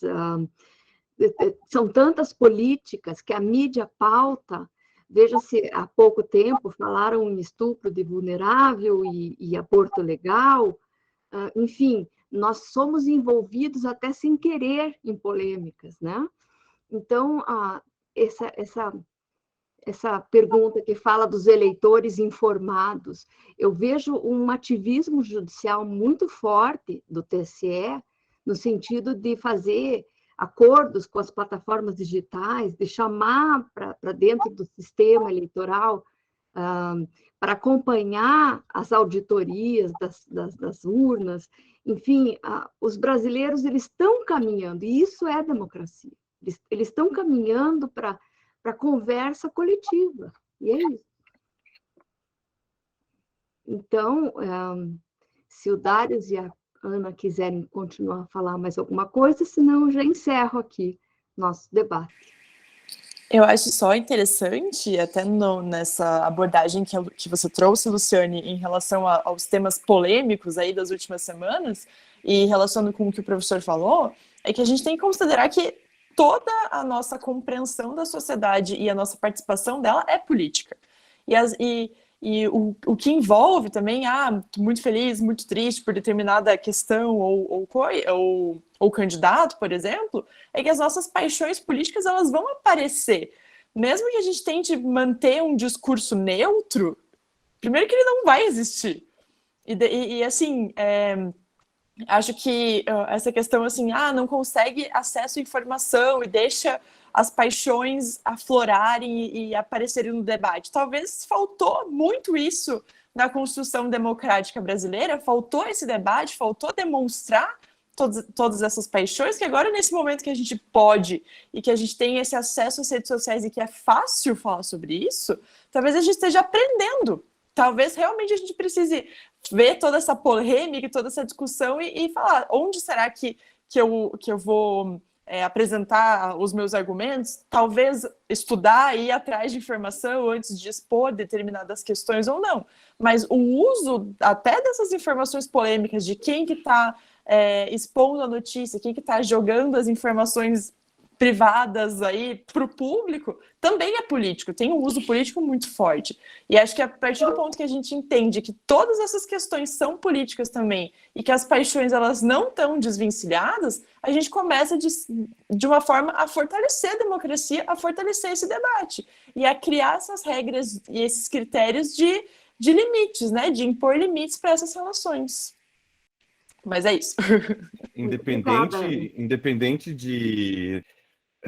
São tantas políticas que a mídia pauta. Veja-se, há pouco tempo falaram em estupro de vulnerável e aborto legal. Enfim, nós somos envolvidos até sem querer em polêmicas, né? Então, essa pergunta que fala dos eleitores informados, eu vejo um ativismo judicial muito forte do TSE, no sentido de fazer acordos com as plataformas digitais, de chamar para dentro do sistema eleitoral, para acompanhar as auditorias das urnas. Enfim, os brasileiros eles estão caminhando, e isso é democracia. Eles estão caminhando para a conversa coletiva, e é isso. Então, se o Darius e a Ana quiserem continuar a falar mais alguma coisa, senão eu já encerro aqui nosso debate. Eu acho só interessante, até nessa abordagem que você trouxe, Luciane, em relação aos temas polêmicos aí das últimas semanas, e relacionando com o que o professor falou, é que a gente tem que considerar que toda a nossa compreensão da sociedade e a nossa participação dela é política. E o que envolve também, muito feliz, muito triste por determinada questão ou candidato, por exemplo, é que as nossas paixões políticas elas vão aparecer. Mesmo que a gente tente manter um discurso neutro, primeiro que ele não vai existir. E assim, acho que essa questão assim, não consegue acesso à informação e deixa as paixões aflorarem e aparecerem no debate. Talvez faltou muito isso na construção democrática brasileira, faltou esse debate, faltou demonstrar todas essas paixões, que agora, nesse momento que a gente pode e que a gente tem esse acesso às redes sociais e que é fácil falar sobre isso, talvez a gente esteja aprendendo. Talvez realmente a gente precise ver toda essa polêmica, toda essa discussão e falar onde será que eu vou apresentar os meus argumentos, talvez estudar e ir atrás de informação antes de expor determinadas questões ou não. Mas o uso até dessas informações polêmicas de quem que está expondo a notícia, quem que está jogando as informações privadas aí para o público, também é político, tem um uso político muito forte. E acho que a partir do ponto que a gente entende que todas essas questões são políticas também e que as paixões elas não estão desvencilhadas, a gente começa de uma forma a fortalecer a democracia, a fortalecer esse debate e a criar essas regras e esses critérios de limites, né? De impor limites para essas relações. Mas é isso. Independente de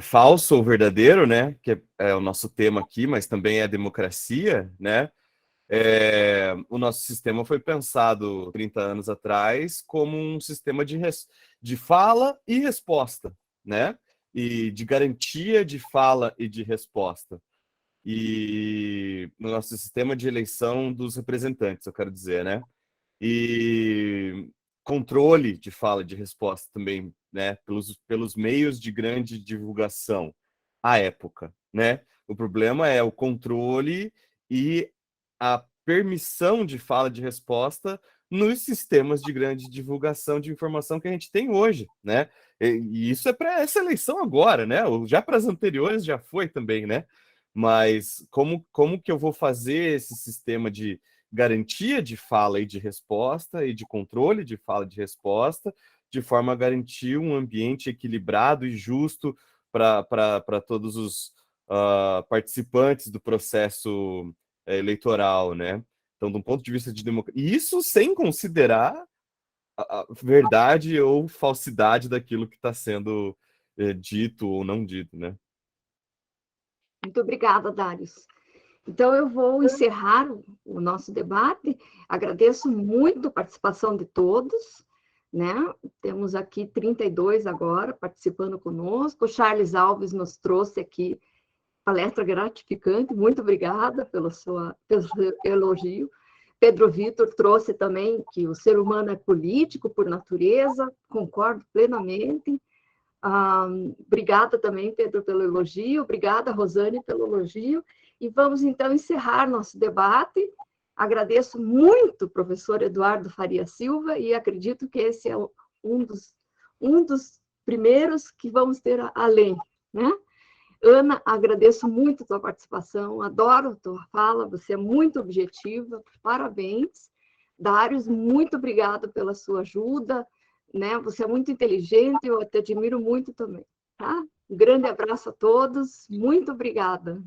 falso ou verdadeiro, né? Que é o nosso tema aqui, mas também é a democracia, né? O nosso sistema foi pensado 30 anos atrás como um sistema de fala e resposta, né? E de garantia de fala e de resposta. E no nosso sistema de eleição dos representantes, eu quero dizer, né? E controle de fala e de resposta também, né? Pelos meios de grande divulgação à época, né? O problema é o controle e a permissão de fala e de resposta nos sistemas de grande divulgação de informação que a gente tem hoje, né? E isso é para essa eleição agora, né? Já para as anteriores já foi também, né? Mas como que eu vou fazer esse sistema de garantia de fala e de resposta e de controle de fala e de resposta, de forma a garantir um ambiente equilibrado e justo para todos os participantes do processo eleitoral, né? Então, de um ponto de vista de democracia, isso sem considerar a verdade ou falsidade daquilo que está sendo dito ou não dito, né? Muito obrigada, Darius. Então, eu vou encerrar o nosso debate. Agradeço muito a participação de todos, né? Temos aqui 32 agora participando conosco. O Charles Alves nos trouxe aqui palestra gratificante. Muito obrigada pelo seu elogio. Pedro Vitor trouxe também que o ser humano é político por natureza. Concordo plenamente. Obrigada também, Pedro, pelo elogio. Obrigada, Rosane, pelo elogio. E vamos, então, encerrar nosso debate. Agradeço muito o professor Eduardo Faria Silva e acredito que esse é um dos primeiros que vamos ter além, né? Ana, agradeço muito a tua participação, adoro a tua fala, você é muito objetiva, parabéns. Darius, muito obrigada pela sua ajuda, né? Você é muito inteligente, eu te admiro muito também, tá? Um grande abraço a todos, muito obrigada.